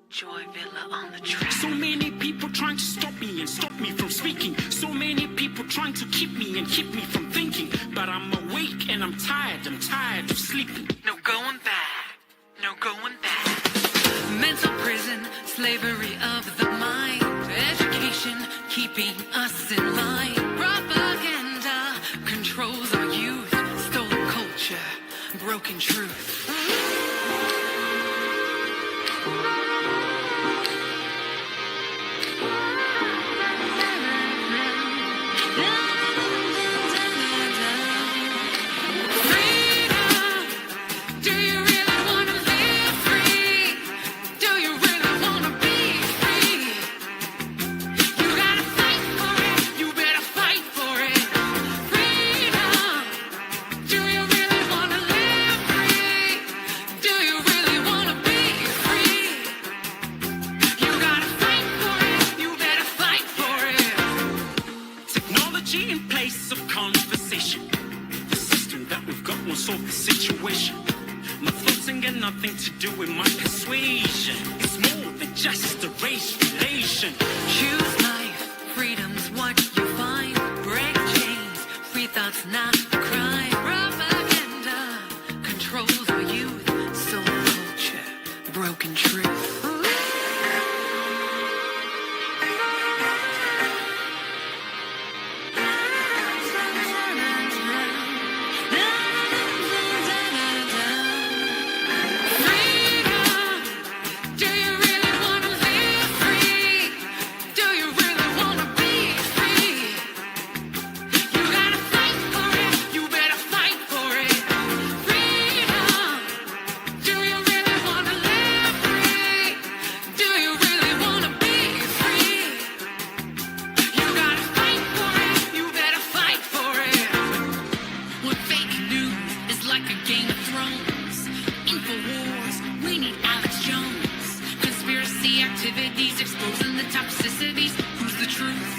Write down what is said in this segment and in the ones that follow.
Joy Villa on the track. So many people trying to stop me and stop me from speaking. So many people trying to keep me and keep me from thinking. But I'm awake and I'm tired of sleeping. No going back, no going back. Mental prison, slavery of the mind. Education, keeping us in line. Propaganda controls our youth. Stolen culture, broken truth. In place of conversation, the system that we've got won't solve the situation. My thoughts ain't got nothing to do with my persuasion. It's more than just a race relation. Choose life, freedom's what you find. Break chains, free thoughts not a crime. Propaganda controls our youth. Stolen culture, broken truth. Activities exposing the toxicities. Who's the truth?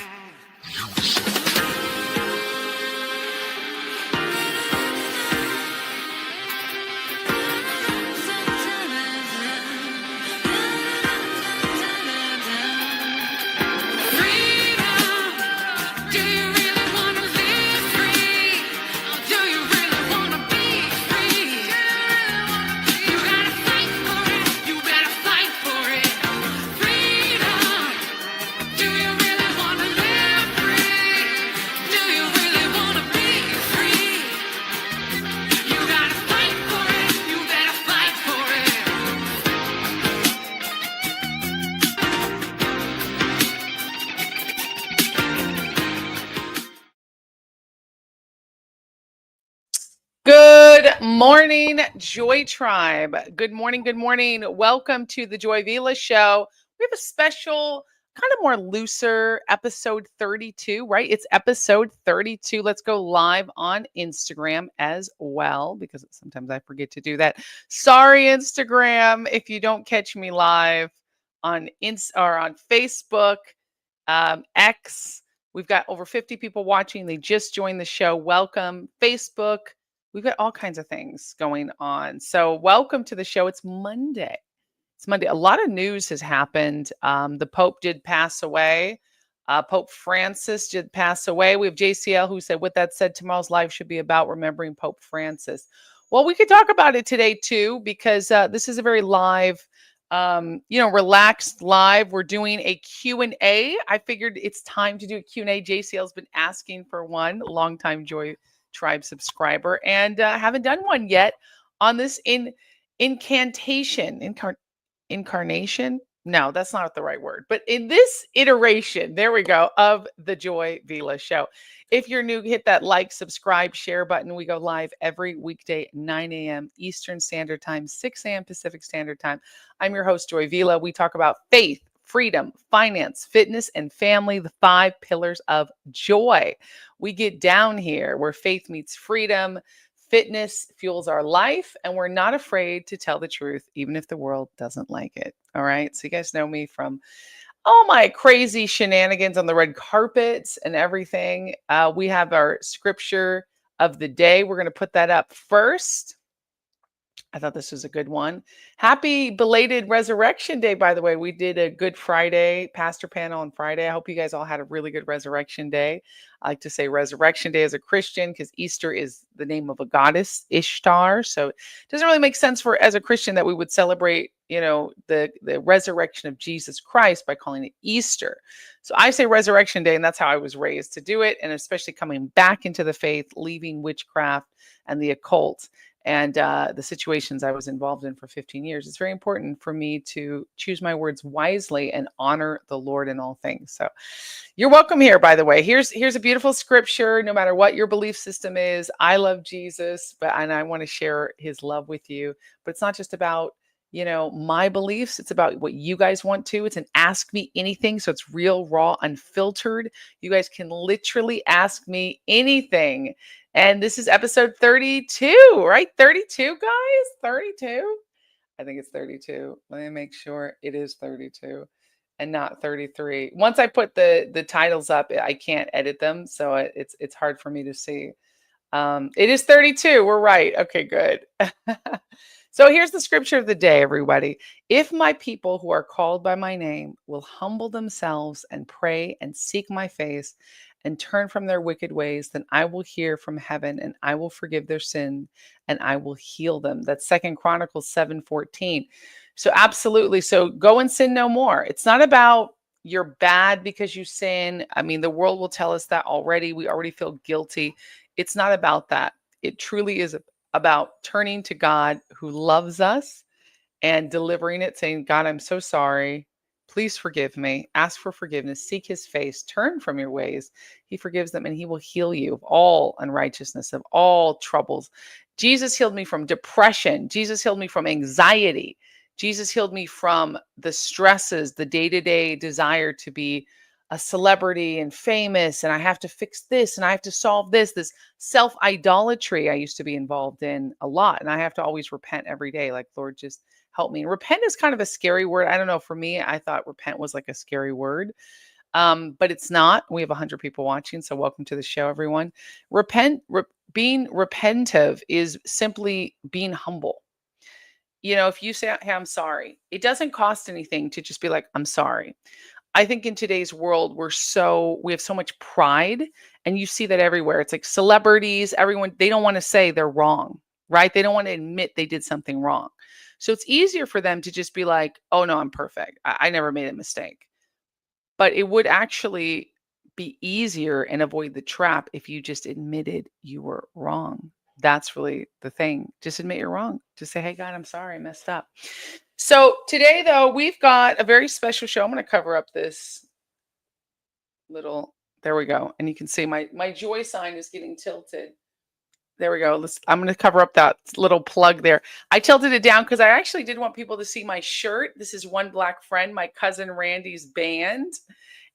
Good morning, Joy Tribe. Good morning. Good morning. Welcome to the Joy Vila Show. We have a special, kind of more looser episode 32, right? It's episode 32. Let's go live on Instagram as well, because sometimes I forget to do that. Sorry, Instagram, if you don't catch me live on on Facebook, X. We've got over 50 people watching. They just joined the show. Welcome. Facebook. We've got all kinds of things going on. So welcome to the show. It's Monday. It's Monday. A lot of news has happened. The Pope did pass away. Pope Francis did pass away. We have JCL who said, with that said, tomorrow's live should be about remembering Pope Francis. Well, we could talk about it today too, because this is a very live, relaxed live. We're doing a Q&A. I figured it's time to do a Q&A. JCL's been asking for one, longtime Joy Tribe subscriber, and haven't done one yet on this incarnation. No, that's not the right word, but in this iteration, there we go, of the Joy Vila Show. If you're new, hit that like, subscribe, share button. We go live every weekday, 9 a.m. Eastern Standard Time, 6 a.m. Pacific Standard Time. I'm your host, Joy Vila. We talk about faith, freedom, finance, fitness, and family, the 5 pillars of joy. We get down here where faith meets freedom, fitness fuels our life, and we're not afraid to tell the truth, even if the world doesn't like it. All right. So you guys know me from all my crazy shenanigans on the red carpets and everything. We have our scripture of the day. We're going to put that up first. I thought this was a good one. Happy belated Resurrection Day, by the way. We did a Good Friday pastor panel on Friday. I hope you guys all had a really good Resurrection Day. I like to say Resurrection Day as a Christian because Easter is the name of a goddess, Ishtar. So it doesn't really make sense for as a Christian that we would celebrate, the resurrection of Jesus Christ by calling it Easter. So I say Resurrection Day, and that's how I was raised to do it. And especially coming back into the faith, leaving witchcraft and the occult and the situations I was involved in for 15 years. It's very important for me to choose my words wisely and honor the Lord in all things. So you're welcome here, by the way. Here's a beautiful scripture. No matter what your belief system is, I love Jesus, and I want to share his love with you. But it's not just about my beliefs. It's about what you guys want to. It's an ask me anything. So it's real, raw, unfiltered. You guys can literally ask me anything. And this is episode 32, right? 32, guys? 32? I think it's 32. Let me make sure it is 32 and not 33. Once I put the titles up, I can't edit them. So it's hard for me to see. It is 32. We're right. Okay, good. So here's the scripture of the day, everybody. If my people who are called by my name will humble themselves and pray and seek my face and turn from their wicked ways, then I will hear from heaven and I will forgive their sin and I will heal them. That's 2 Chronicles 7:14. So absolutely. So go and sin no more. It's not about you're bad because you sin. I mean, the world will tell us that already. We already feel guilty. It's not about that. It truly is about turning to God who loves us and delivering it, saying, God, I'm so sorry. Please forgive me. Ask for forgiveness. Seek his face. Turn from your ways. He forgives them and he will heal you of all unrighteousness, of all troubles. Jesus healed me from depression. Jesus healed me from anxiety. Jesus healed me from the stresses, the day-to-day desire to be a celebrity and famous, and I have to fix this and I have to solve this self-idolatry I used to be involved in a lot. And I have to always repent every day. Like, Lord, just help me. And repent is kind of a scary word. I don't know. For me, I thought repent was like a scary word. But it's not. We have 100 people watching. So welcome to the show, everyone. Being repentive is simply being humble. If you say, hey, I'm sorry, it doesn't cost anything to just be like, I'm sorry. I think in today's world, we have so much pride, and you see that everywhere. It's like celebrities, everyone, they don't want to say they're wrong, right? They don't want to admit they did something wrong. So it's easier for them to just be like, oh no, I'm perfect. I never made a mistake. But it would actually be easier and avoid the trap if you just admitted you were wrong. That's really the thing. Just admit you're wrong. Just say, hey, God, I'm sorry, I messed up. So today, though, we've got a very special show. I'm going to cover up this little, there we go. And you can see my joy sign is getting tilted. There we go. I'm going to cover up that little plug there. I tilted it down because I actually did want people to see my shirt. This is One Black Friend, my cousin Randy's band.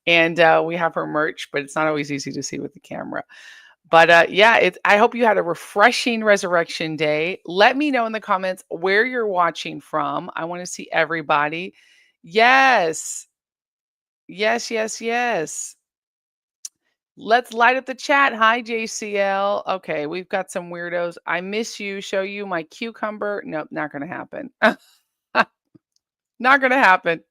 And we have her merch, but it's not always easy to see with the camera. But I hope you had a refreshing Resurrection Day. Let me know in the comments where you're watching from. I want to see everybody. Yes. Yes, yes, yes. Let's light up the chat. Hi, JCL. Okay, we've got some weirdos. I miss you. Show you my cucumber. Nope, not going to happen. Not going to happen.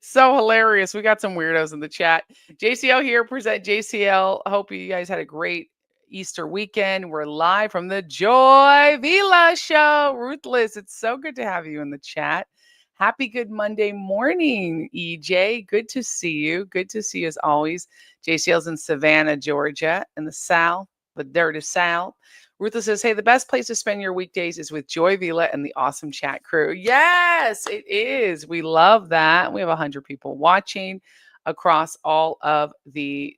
So hilarious. We got some weirdos in the chat. JCL here, present JCL. Hope you guys had a great Easter weekend. We're live from the Joy Vila show. Ruthless, it's so good to have you in the chat. Happy good Monday morning, EJ. Good to see you. Good to see you as always. JCL's in Savannah, Georgia, in the South, the dirty South. Ruthless says, hey, the best place to spend your weekdays is with Joy Vila and the awesome chat crew. Yes, it is. We love that. We have 100 people watching across all of the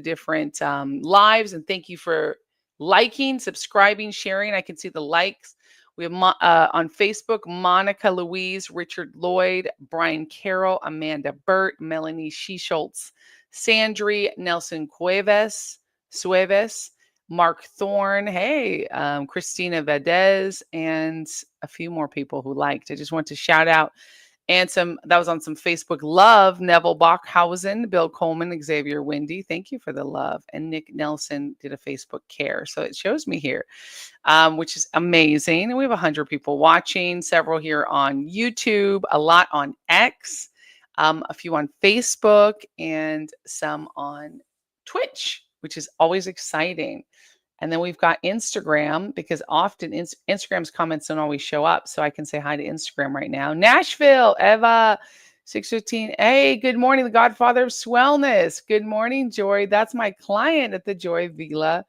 different lives. And thank you for liking, subscribing, sharing. I can see the likes. We have on Facebook, Monica Louise, Richard Lloyd, Brian Carroll, Amanda Burt, Melanie Sheschultz, Sandri, Nelson Sueves, Mark Thorne, hey, Christina Vedez, and a few more people who liked. I just want to shout out And that was on some Facebook love. Neville Bockhausen, Bill Coleman, Xavier Windy. Thank you for the love. And Nick Nelson did a Facebook care. So it shows me here, which is amazing. And we have 100 people watching, several here on YouTube, a lot on X, a few on Facebook, and some on Twitch, which is always exciting. And then we've got Instagram, because often Instagram's comments don't always show up. So I can say hi to Instagram right now. Nashville, Eva, 615. Hey, good morning, the Godfather of Swellness. Good morning, Joy. That's my client at the Joy Villa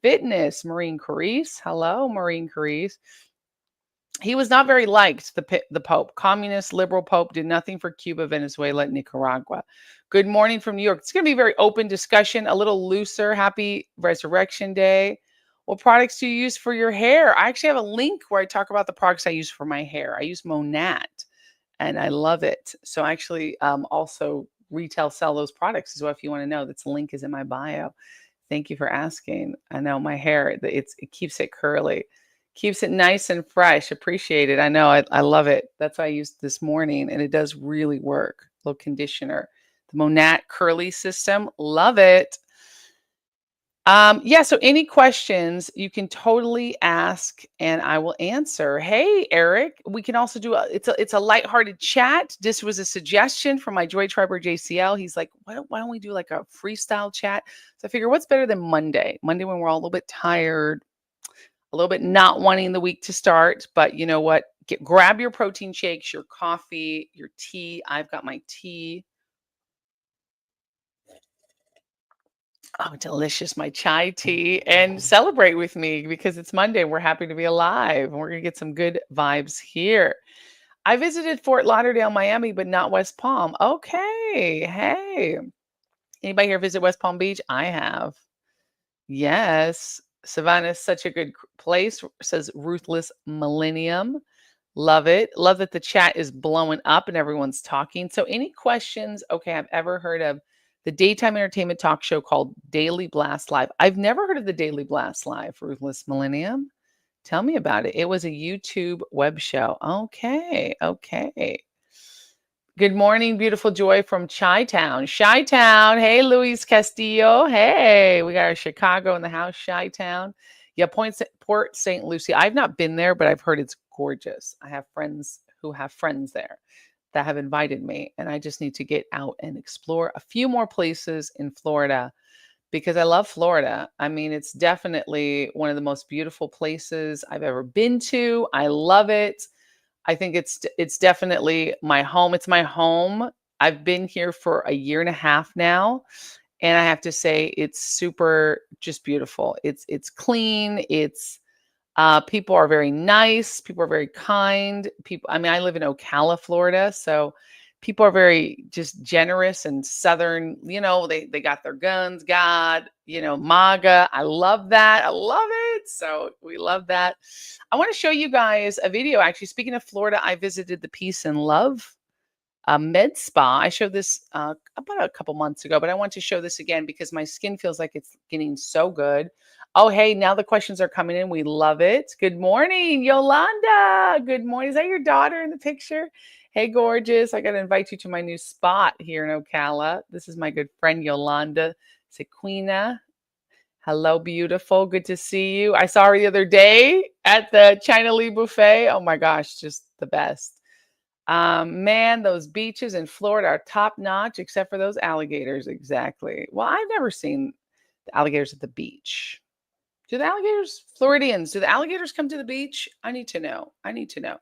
Fitness, Maureen Carice. Hello, Maureen Carice. He was not very liked, the Pope. Communist, liberal Pope, did nothing for Cuba, Venezuela, Nicaragua. Good morning from New York. It's going to be a very open discussion, a little looser. Happy Resurrection Day. What products do you use for your hair? I actually have a link where I talk about the products I use for my hair. I use Monat, and I love it. So I actually also retail sell those products as well. If you want to know, that's link is in my bio. Thank you for asking. I know my hair, it keeps it curly. Keeps it nice and fresh. Appreciate it. I know. I love it. That's what I used this morning, and it does really work. Little conditioner. The Monat curly system. Love it. Yeah, so any questions you can totally ask and I will answer. Hey, Eric, we can also do it's a lighthearted chat. This was a suggestion from my Joy Triber JCL. He's like, why don't we do like a freestyle chat? So I figure, what's better than Monday? Monday when we're all a little bit tired, a little bit not wanting the week to start, but you know what? Grab your protein shakes, your coffee, your tea. I've got my tea. Oh, delicious, my chai tea, and celebrate with me because it's Monday. We're happy to be alive, and we're going to get some good vibes here. I visited Fort Lauderdale, Miami, but not West Palm. Okay. Hey, anybody here visit West Palm Beach? I have. Yes. Savannah is such a good place, says Ruthless Millennium. Love it. Love that the chat is blowing up and everyone's talking. So any questions? Okay, I've ever heard of the daytime entertainment talk show called Daily Blast Live. I've never heard of the Daily Blast Live, Ruthless Millennium. Tell me about it. It was a YouTube web show. Okay. Okay. Good morning, beautiful Joy from Chi-Town. Chi-Town. Hey, Luis Castillo. Hey, we got our Chicago in the house, Chi-Town. Yeah, Port St. Lucie. I've not been there, but I've heard it's gorgeous. I have friends who have friends there that have invited me, and I just need to get out and explore a few more places in Florida because I love Florida. I mean, it's definitely one of the most beautiful places I've ever been to. I love it. I think it's definitely my home. It's my home. I've been here for a year and a half now, and I have to say it's super just beautiful. It's clean. It's people are very nice. People are very kind. People. I mean, I live in Ocala, Florida, so people are very just generous and Southern. You know, they got their guns. God, you know, MAGA. I love that. I love it. So we love that. I want to show you guys a video. Actually, speaking of Florida, I visited the Peace and Love med spa. I showed this about a couple months ago, but I want to show this again because my skin feels like it's getting so good. Oh, hey, now the questions are coming in. We love it. Good morning, Yolanda. Good morning. Is that your daughter in the picture? Hey, gorgeous. I got to invite you to my new spot here in Ocala. This is my good friend, Yolanda Sequina. Hello, beautiful. Good to see you. I saw her the other day at the China Lee Buffet. Oh my gosh, just the best. Man, those beaches in Florida are top notch, except for those alligators. Exactly. Well, I've never seen the alligators at the beach. Do the alligators, Floridians, do the alligators come to the beach? I need to know. I need to know.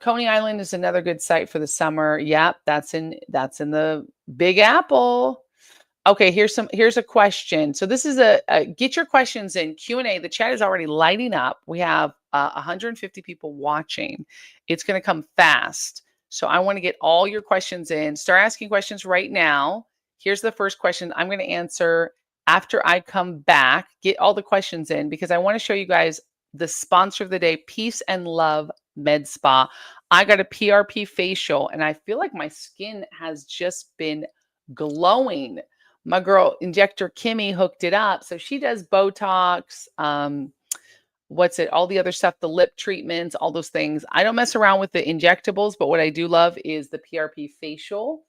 Coney Island is another good site for the summer. Yep, that's in the Big Apple. Okay, here's a question. So this is a get your questions in Q&A. The chat is already lighting up. We have 150 people watching. It's going to come fast. So I want to get all your questions in. Start asking questions right now. Here's the first question I'm going to answer after I come back. Get all the questions in because I want to show you guys the sponsor of the day, Peace and Love Med Spa. I got a PRP facial and I feel like my skin has just been glowing. My girl, Injector Kimmy, hooked it up. So she does Botox, what's it, all the other stuff, the lip treatments, all those things. I don't mess around with the injectables, but what I do love is the PRP facial,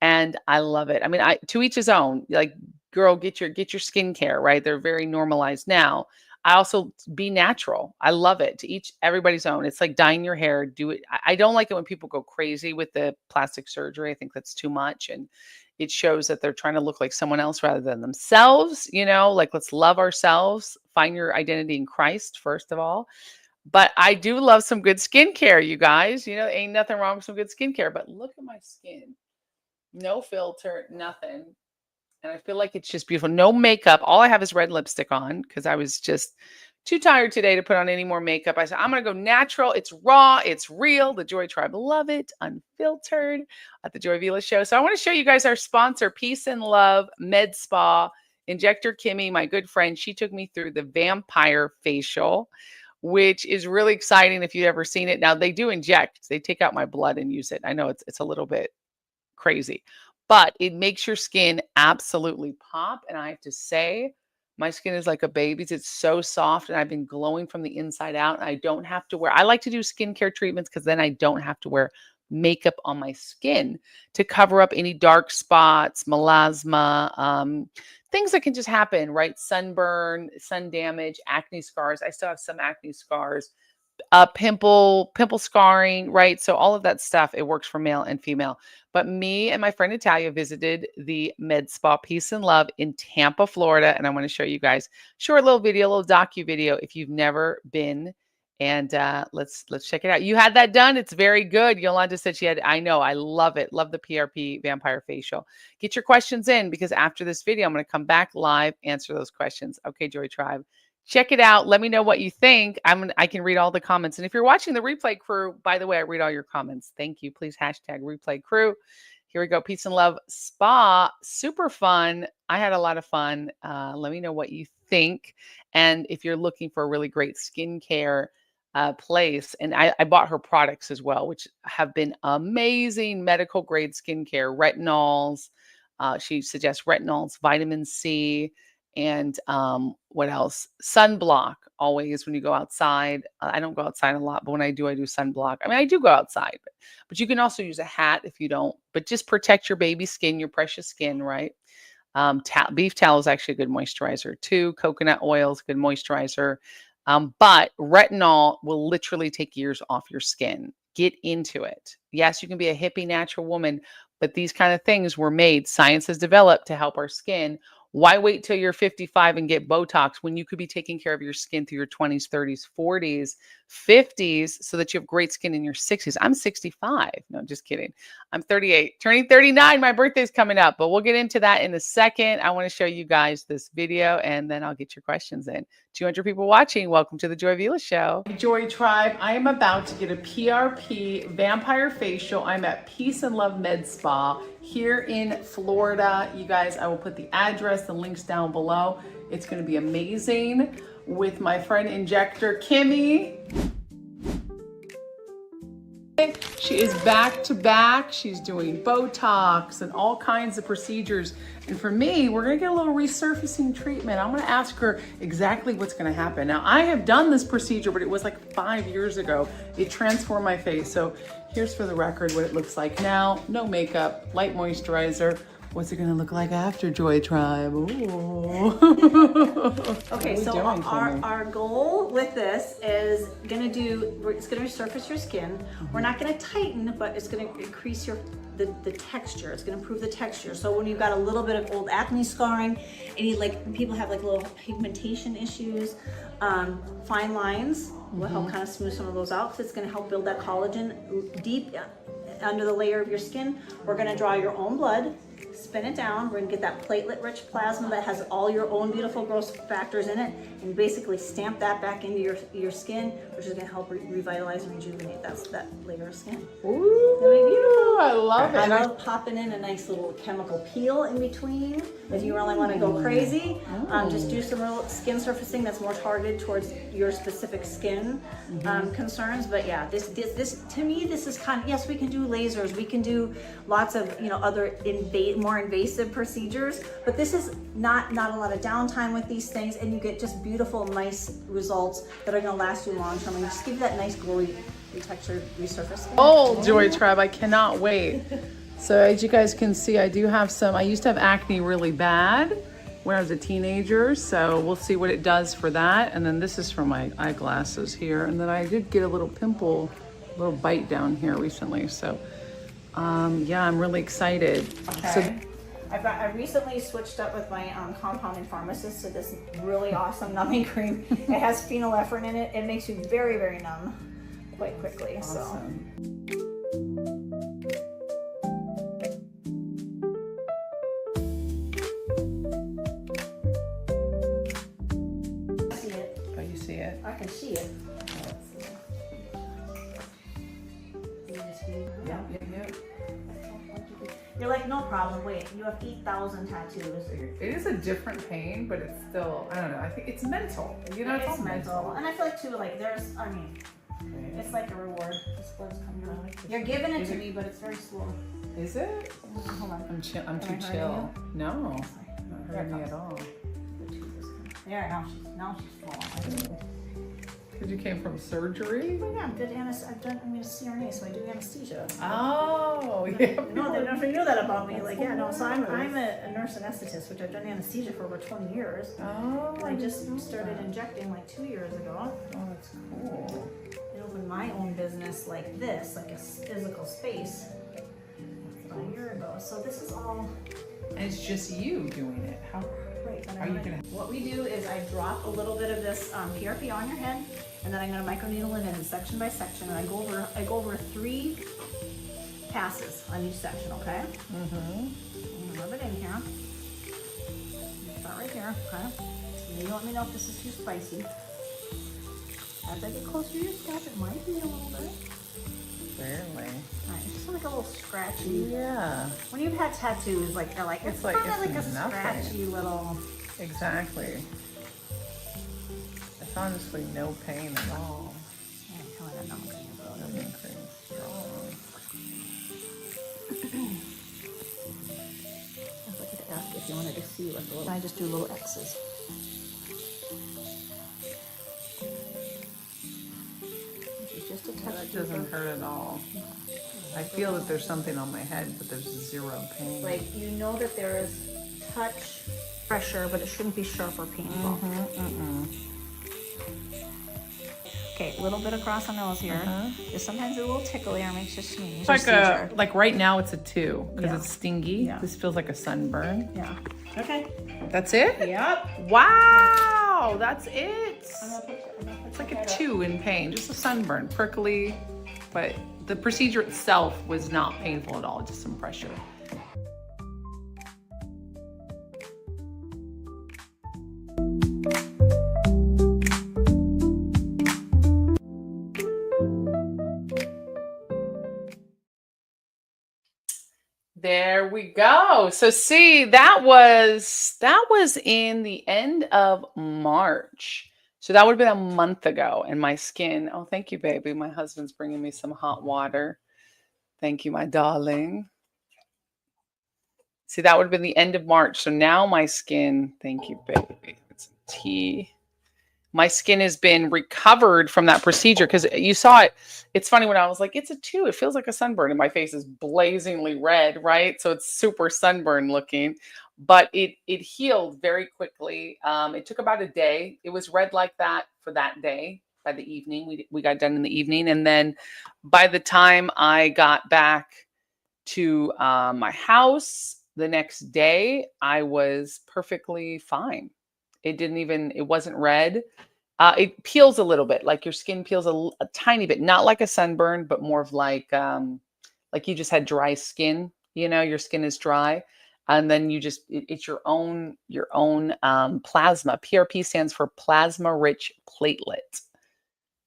and I love it. I mean, I to each his own. Like, girl, get your skincare, right? They're very normalized now. I also be natural. I love it. To each everybody's own. It's like dyeing your hair. Do it. I don't like it when people go crazy with the plastic surgery. I think that's too much, and it shows that they're trying to look like someone else rather than themselves. Like, let's love ourselves. Find your identity in Christ first of all. But I do love some good skincare, you guys. Ain't nothing wrong with some good skincare. But look at my skin. No filter, nothing. And I feel like it's just beautiful. No makeup. All I have is red lipstick on because I was just too tired today to put on any more makeup. I said, I'm going to go natural. It's raw. It's real. The Joy Tribe love it. Unfiltered at the Joy Vila Show. So I want to show you guys our sponsor, Peace and Love Med Spa. Injector Kimmy, my good friend, she took me through the vampire facial, which is really exciting if you've ever seen it. Now, they do inject. They take out my blood and use it. I know it's a little bit crazy, but it makes your skin absolutely pop. And I have to say, my skin is like a baby's. It's so soft, and I've been glowing from the inside out. And I don't have to wear, I like to do skincare treatments because then I don't have to wear makeup on my skin to cover up any dark spots, melasma, things that can just happen, right? Sunburn, sun damage, acne scars. I still have some acne scars. Pimple scarring, right? So all of that stuff, it works for male and female. But me and my friend Natalia visited the Med Spa Peace and Love in Tampa, Florida, and I want to show you guys short little video, little docu video if you've never been. And let's check it out. You had that done. It's very good. Yolanda said she had. I know. I love it. Love the PRP vampire facial. Get your questions in because after this video, I'm going to come back live, answer those questions. Okay, Joy Tribe. Check it out. Let me know what you think. I can read all the comments. And if you're watching the replay crew, by the way, I read all your comments. Thank you. Please hashtag replay crew. Here we go. Peace and Love Spa. Super fun. I had a lot of fun. Let me know what you think. And if you're looking for a really great skincare place, and I bought her products as well, which have been amazing medical grade skincare, retinols. She suggests retinols, vitamin C, and what else? Sunblock always when you go outside. I don't go outside a lot, but when I do sunblock. I mean, I do go outside, but you can also use a hat if you don't, but just protect your baby skin, your precious skin, right? Beef tallow is actually a good moisturizer too. Coconut oil is a good moisturizer. But retinol will literally take years off your skin. Get into it. Yes, you can be a hippie natural woman, but these kind of things were made. Science has developed to help our skin. Why wait till you're 55 and get Botox when you could be taking care of your skin through your 20s, 30s, 40s, 50s so that you have great skin in your 60s? I'm 65. No, just kidding. I'm 38, turning 39. My birthday's coming up, but we'll get into that in a second. I want to show you guys this video and then I'll get your questions in. 200 people watching. Welcome to the Joy Vila Show. Joy Tribe, I am about to get a PRP vampire facial. I'm at Peace and Love Med Spa here in Florida. You guys, I will put the address, the links down below. It's going to be amazing with my friend Injector Kimmy. She is back to back. She's doing Botox and all kinds of procedures. And for me, we're gonna get a little resurfacing treatment. I'm gonna ask her exactly what's gonna happen. Now, I have done this procedure, but it was like 5 years ago. It transformed my face. So here's for the record what it looks like now. No makeup, light moisturizer. What's it gonna look like after, Joy Tribe? Ooh. Okay, so our goal with this is it's gonna resurface your skin. We're not gonna tighten, but it's gonna increase the texture. It's gonna improve the texture. So when you've got a little bit of old acne scarring, and people have like little pigmentation issues, fine lines will help kind of smooth some of those out because it's gonna help build that collagen deep under the layer of your skin. We're gonna draw your own blood, spin it down. We're gonna get that platelet-rich plasma that has all your own beautiful growth factors in it, and basically stamp that back into your skin, which is gonna help revitalize and rejuvenate that layer of skin. Ooh, it's gonna be beautiful. I love it. I love popping in a nice little chemical peel in between if you really want to go crazy. Just do some real skin surfacing that's more targeted towards your specific skin concerns. But yeah, this to me, this is kind of, yes, we can do lasers, we can do lots of other invasive more invasive procedures, but this is not a lot of downtime with these things, and you get just beautiful, nice results that are gonna last you long term and just give you that nice glowy textured resurface. Oh, Joy Tribe, I cannot wait. So as you guys can see, I do have I used to have acne really bad when I was a teenager, so we'll see what it does for that. And then this is for my eyeglasses here. And then I did get a little pimple, a little bite down here recently. So yeah, I'm really excited. Okay. So, I recently switched up with my compounding pharmacist to this really awesome numbing cream. It has phenylephrine in it. It makes you very, very numb quite quickly. awesome. So see it. Oh, you see it? I can see it. Yep. You're like, no problem. Wait, you have 8,000 tattoos. It is a different pain, but it's still, I don't know, I think it's mental. You know, It's all mental. And I feel like too, like there's, I mean, it's like a reward. This blood's coming out. You're giving it to me, but it's very slow. Is it? Hold on. I'm too Am I hurting chill. No, not There it hurting me comes. at all. The tooth is coming. There, now she's falling. Because you came from surgery? Well, yeah, I'm good I'm a CRNA, so I do anesthesia. Oh, yeah. No, they never knew that about me. Like, yeah, no, so I'm a nurse anesthetist, which I've done anesthesia for over 20 years. Oh, And I just started injecting like 2 years ago. Oh, that's cool. I opened my own business like this, like a physical space, about a year ago. So this is all And it's just you doing it. How? right. But Are you gonna? what we do is I drop a little bit of this PRP on your head, and then I'm gonna microneedle it in section by section, and I go over 3 passes on each section. Okay. Mm-hmm. I'm gonna rub it in here. Start right here. Okay. And then you let me know if this is too spicy. As I get closer to your scalp, it might be a little bit. Barely. Alright, it's just like a little scratchy. Yeah. When you've had tattoos, like they're like, it's kind of like a nothing. scratchy little. Exactly. It's honestly no pain at all. Yeah, come on, that number cream is really Numbing good. cream strong. I was looking to ask if you wanted to see what the little. I just do little X's. It's just a touch. That doesn't hurt at all. I feel that there's something on my head, but there's 0 pain. Like, you know that there is touch pressure, but it shouldn't be sharp or painful. Okay, a little bit across the nose here. Just sometimes a little tickle there makes you sneeze. It's like right now it's a 2 because Yeah. it's stingy. Yeah. This feels like a sunburn. Yeah. Okay. That's it? Yep. Wow, that's it. I'm gonna put It's like a 2 in pain, just a sunburn, prickly, but the procedure itself was not painful at all, just some pressure. There we go. So see, that was in the end of March. So that would have been a month ago, and my skin, oh, thank you, baby. My husband's bringing me some hot water. Thank you, my darling. See, that would have been the end of March. So now my skin, thank you, baby. It's tea. My skin has been recovered from that procedure because you saw it. It's funny when I was like, it's a 2. It feels like a sunburn, and my face is blazingly red, right? So it's super sunburn looking. But it healed very quickly. It took about a day. It was red like that for that day. By the evening, we got done in the evening, and then by the time I got back to my house the next day, I was perfectly fine. It wasn't red. It peels a little bit, like your skin peels a tiny bit, not like a sunburn, but more of like you just had dry skin. You know, your skin is dry. And then it's your own plasma. PRP stands for plasma rich platelet.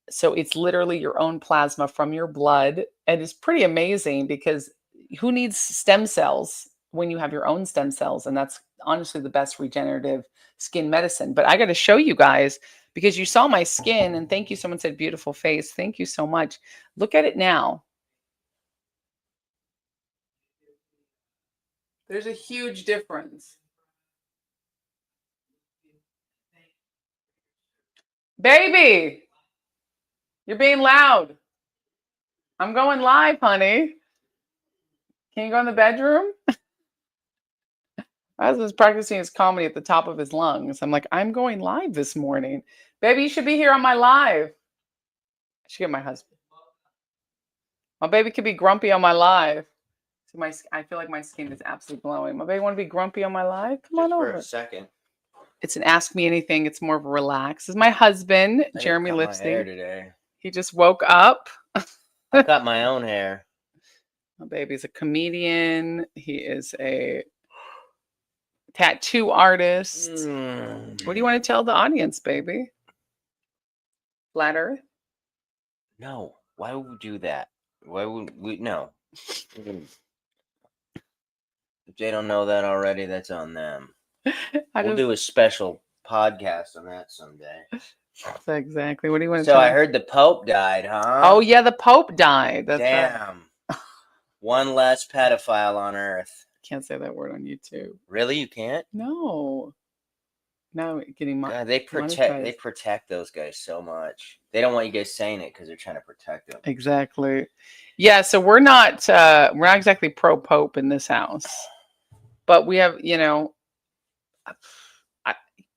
So it's literally your own plasma from your blood. And it's pretty amazing because who needs stem cells when you have your own stem cells? And that's honestly the best regenerative skin medicine. But I got to show you guys because you saw my skin, and thank you. Someone said beautiful face. Thank you so much. Look at it now. There's a huge difference. Baby, you're being loud. I'm going live, honey. Can you go in the bedroom? My husband's practicing his comedy at the top of his lungs. I'm like, I'm going live this morning. Baby, you should be here on my live. I should get my husband. My baby could be grumpy on my live. See, I feel like my skin is absolutely glowing. My baby want to be grumpy on my live? Come on over. For a second. It's an ask me anything. It's more of a relax. This is my husband, Jeremy cut my hair Lipstein. today. He just woke up. I cut my own hair. My baby's a comedian. He is a tattoo artist. What do you want to tell the audience, baby? Flat Earth? No. Why would we do that? Why would we? No. If they don't know that already, that's on them. We'll do a special podcast on that someday. Exactly. What do you want to So tell I me? heard the Pope died, huh? Oh, yeah, the Pope died. That's right. Damn. One less pedophile on Earth. Can't say that word on YouTube. Really? You can't? No. Now getting God, they protect those guys so much. They don't want you guys saying it because they're trying to protect them. Exactly. Yeah, so we're not exactly pro Pope in this house. But we have,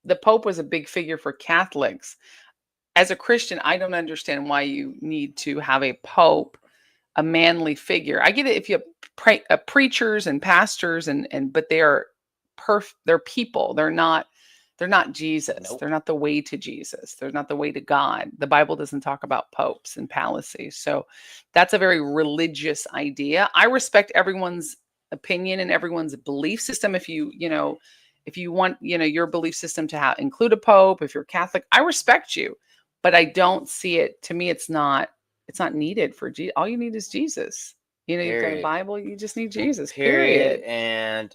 the Pope was a big figure for Catholics. As a Christian, I don't understand why you need to have a Pope, a manly figure. I get it if you have preachers and pastors, but they're people. They're not Jesus. Nope. They're not the way to Jesus. They're not the way to God. The Bible doesn't talk about popes and papacy. So that's a very religious idea. I respect everyone's opinion and everyone's belief system. If you want, your belief system to include a pope, if you're Catholic, I respect you, but I don't see it. To me, it's not needed for Jesus. All you need is Jesus. You've got a Bible, you just need Jesus. Period. And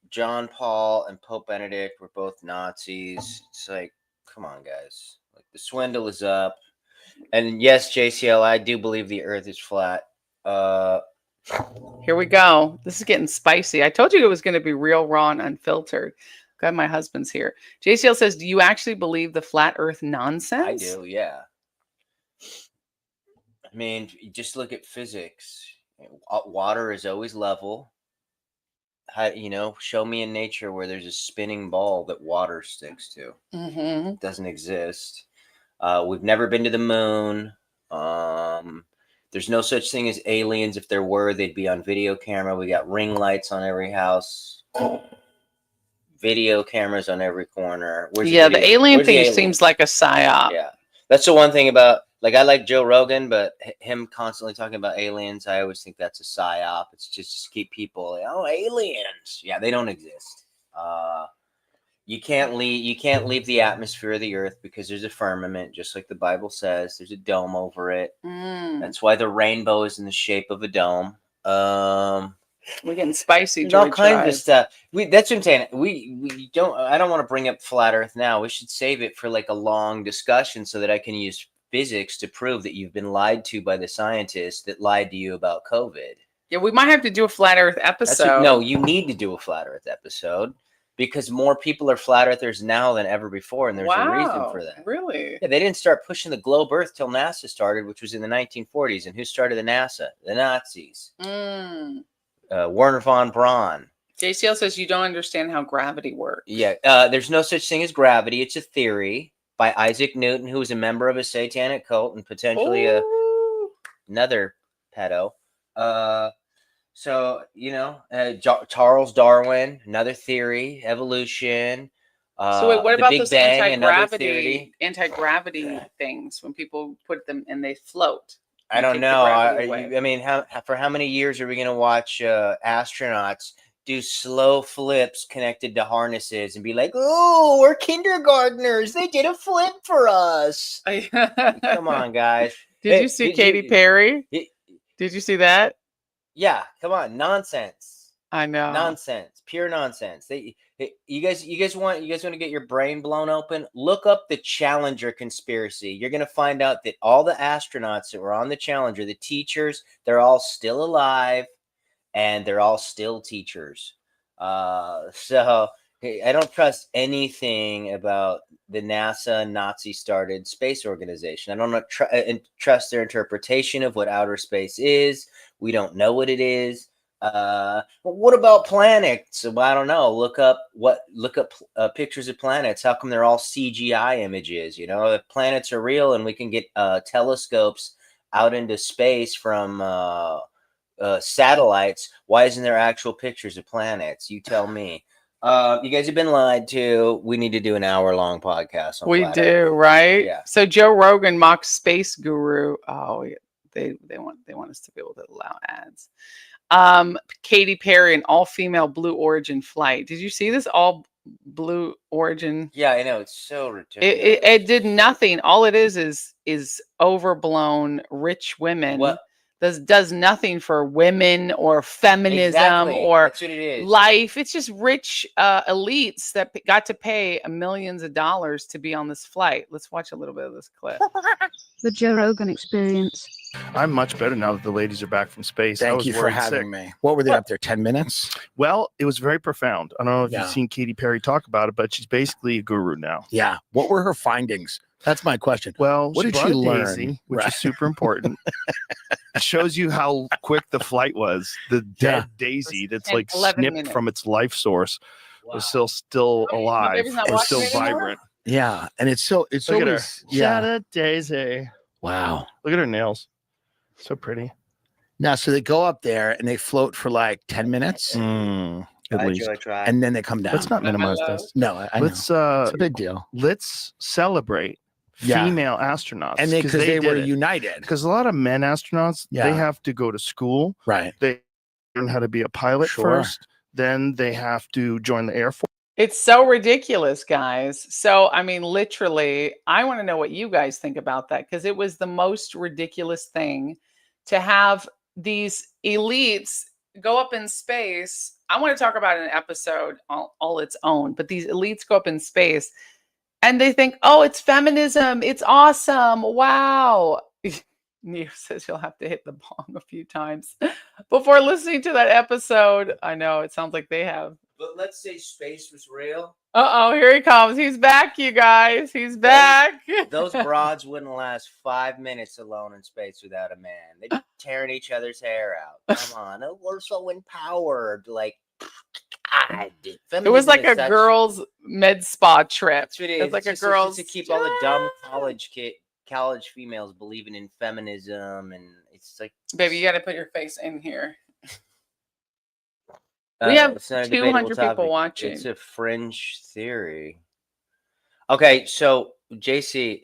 John Paul and Pope Benedict were both Nazis. It's like, come on, guys. Like, the swindle is up. And yes, JCL, I do believe the earth is flat. Here we go. This is getting spicy. I told you it was going to be real, raw, and unfiltered. God, my husband's here. JCL says, do you actually believe the flat earth nonsense? I do, yeah. I mean, just look at physics. Water is always level. Show me in nature where there's a spinning ball that water sticks to. Mm-hmm. It doesn't exist. We've never been to the moon. There's no such thing as aliens. If there were, they'd be on video camera. We got ring lights on every house. Video cameras on every corner. The alien thing seems like a psyop. Yeah. That's the one thing about, I like Joe Rogan, but him constantly talking about aliens, I always think that's a psyop. It's just to keep people, aliens. Yeah, they don't exist. You can't leave the atmosphere of the earth because there's a firmament, just like the Bible says. There's a dome over it. That's why the rainbow is in the shape of a dome. We're getting spicy. There's all kinds of stuff. That's what I'm saying. We don't. I don't want to bring up flat Earth now. We should save it for a long discussion so that I can use physics to prove that you've been lied to by the scientists that lied to you about COVID. Yeah, we might have to do a flat Earth episode. No, you need to do a flat Earth episode because more people are flat Earthers now than ever before, and there's a reason for that. Really? Yeah, they didn't start pushing the globe Earth till NASA started, which was in the 1940s. And who started the NASA? The Nazis. Werner von Braun. JCL says you don't understand how gravity works. Yeah, there's no such thing as gravity. It's a theory by Isaac Newton, who was a member of a satanic cult and potentially another pedo. Charles Darwin, another theory, evolution. So wait, what about those anti-gravity things when people put them and they float? I don't know. I mean, for how many years are we going to watch astronauts do slow flips connected to harnesses and be like, "Oh, we're kindergartners. They did a flip for us." Come on, guys. Did you see Katy Perry? Did you see that? Yeah, come on, nonsense. I know. Nonsense. Pure nonsense. You guys want to get your brain blown open? Look up the Challenger conspiracy. You're going to find out that all the astronauts that were on the Challenger, the teachers, they're all still alive and they're all still teachers. So hey, I don't trust anything about the NASA Nazi-started space organization. I don't trust their interpretation of what outer space is. We don't know what it is. What about planets? Well, I don't know. Look up pictures of planets. How come they're all CGI images? You know, if planets are real and we can get telescopes out into space from satellites, why isn't there actual pictures of planets? You tell me. You guys have been lied to. We need to do an hour-long podcast on We flat do, Earth. right? Yeah. So Joe Rogan mocks space guru. Oh, yeah, they want us to be able to allow ads. Katy Perry, an all-female Blue Origin flight. Did you see this? All Blue Origin. Yeah, I know. It's so ridiculous. It did nothing. All it is overblown rich women. What? Does nothing for women or feminism Exactly. or That's what it is. life. It's just rich elites that got to pay millions of dollars to be on this flight. Let's watch a little bit of this clip. The Joe Rogan Experience. I'm much better now that the ladies are back from space. I Thank was you for worried having sick. me. What were they up there? 10 minutes? Well, it was very profound. I don't know if Yeah. you've seen Katy Perry talk about it, but she's basically a guru now. Yeah. What were her findings? That's my question. Well, What did brought she a learn? daisy, which Right. is super important. It shows you how quick the flight was. The dead daisy that's in like 11 snipped minutes. from its life source Wow. was still alive. baby's not It was watching still anymore? vibrant. Yeah. And it's Look at her. always, yeah. Shout out Daisy. Wow. Look at her nails. So pretty. Now, so they go up there and they float for like 10 minutes At I least. enjoy trying. and then they come down. Let's not minimize Hello. this. No, I know. Let's It's a big deal. let's celebrate Yeah. female astronauts. And because they were did it. united. Because a lot of men astronauts, Yeah. they have to go to school. Right. They learn how to be a pilot Sure. first. Then they have to join the Air Force. It's so ridiculous, guys. So, I mean, literally, I want to know what you guys think about that because it was the most ridiculous thing to have these elites go up in space. I want to talk about an episode all its own, but these elites go up in space and they think, oh, it's feminism. It's awesome. Wow. Neo says you'll have to hit the bong a few times before listening to that episode. I know it sounds like they have. But let's say space was real. Uh-oh, here he comes. He's back, you guys. He's back. Those broads wouldn't last 5 minutes alone in space without a man. They'd be tearing each other's hair out. Come on, we're so empowered. Like, God, It was like a girls' med spa trip. That's what it It is. was like It's a just girls' to keep all the dumb college females believing in feminism, and it's like, Baby, you got to put your face in here. We have it's not a debatable 200 people topic. watching. It's a fringe theory. Okay, so JCL,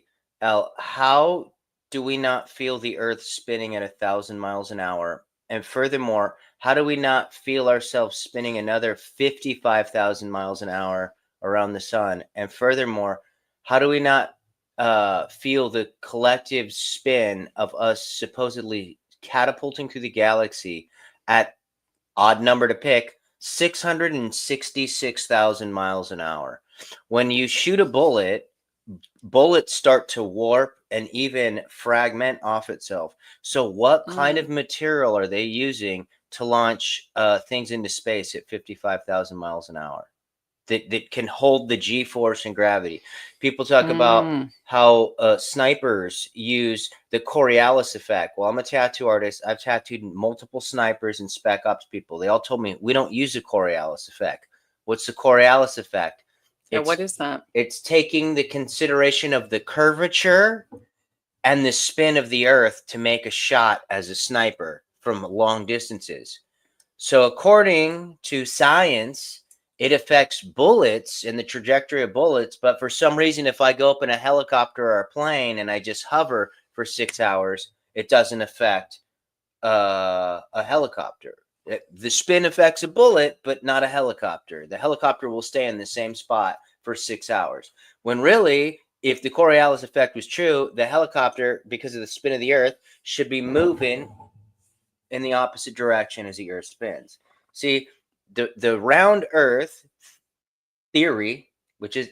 how do we not feel the Earth spinning at 1,000 miles an hour? And furthermore, how do we not feel ourselves spinning another 55,000 miles an hour around the sun? And furthermore, how do we not feel the collective spin of us supposedly catapulting through the galaxy at odd number to pick 666,000 miles an hour? When you shoot a bullet, bullets start to warp and even fragment off itself. So what kind of material are they using to launch things into space at 55,000 miles an hour that can hold the G-force and gravity? People talk about how snipers use the Coriolis effect. Well, I'm a tattoo artist. I've tattooed multiple snipers and spec ops people. They all told me we don't use the Coriolis effect. What's the Coriolis effect? Yeah, what is that? It's taking the consideration of the curvature and the spin of the Earth to make a shot as a sniper from long distances. So according to science, it affects bullets and the trajectory of bullets. But for some reason, if I go up in a helicopter or a plane and I just hover for 6 hours, it doesn't affect a helicopter. The spin affects a bullet, but not a helicopter. The helicopter will stay in the same spot for 6 hours. When really, if the Coriolis effect was true, the helicopter, because of the spin of the Earth, should be moving in the opposite direction as the Earth spins. See, the round Earth theory,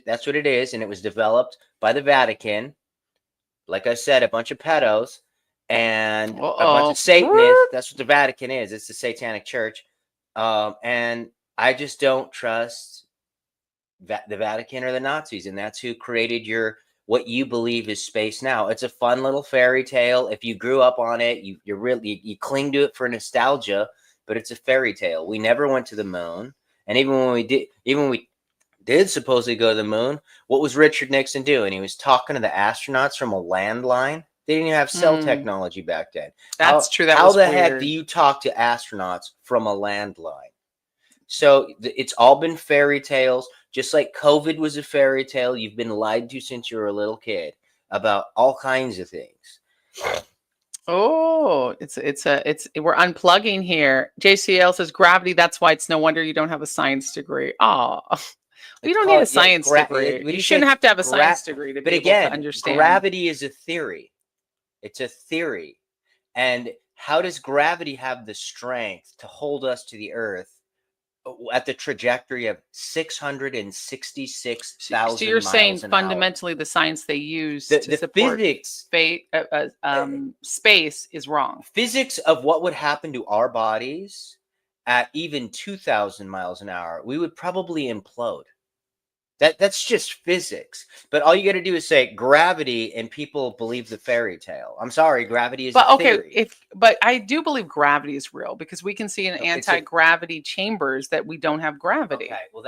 that's what it is, and it was developed by the Vatican. Like I said, a bunch of pedos and a bunch of Satanists. That's what the Vatican is. It's the Satanic Church. And I just don't trust the Vatican or the Nazis, and that's who created what you believe is space now. It's a fun little fairy tale. If you grew up on it, you really cling to it for nostalgia, but it's a fairy tale. We never went to the moon, and even when we did supposedly go to the moon, what was Richard Nixon doing? He was talking to the astronauts from a landline. They didn't even have cell technology back then. That's true. How the heck do you talk to astronauts from a landline? So it's all been fairy tales, just like COVID was a fairy tale. You've been lied to since you were a little kid about all kinds of things. Oh, we're unplugging here. JCL says gravity. That's why it's no wonder you don't have a science degree. Oh, you don't need a science degree. You shouldn't have to have a science degree to be able to understand. Gravity is a theory. It's a theory. And how does gravity have the strength to hold us to the earth at the trajectory of 666,000 So you're saying miles an fundamentally the science they use The to support physics, space is wrong. physics of what would happen to our bodies at even 2,000 miles an hour, we would probably implode. That's just physics. But all you got to do is say gravity, and people believe the fairy tale. I'm sorry, gravity is a theory. But I do believe gravity is real because we can see in anti-gravity chambers that we don't have gravity. Okay, well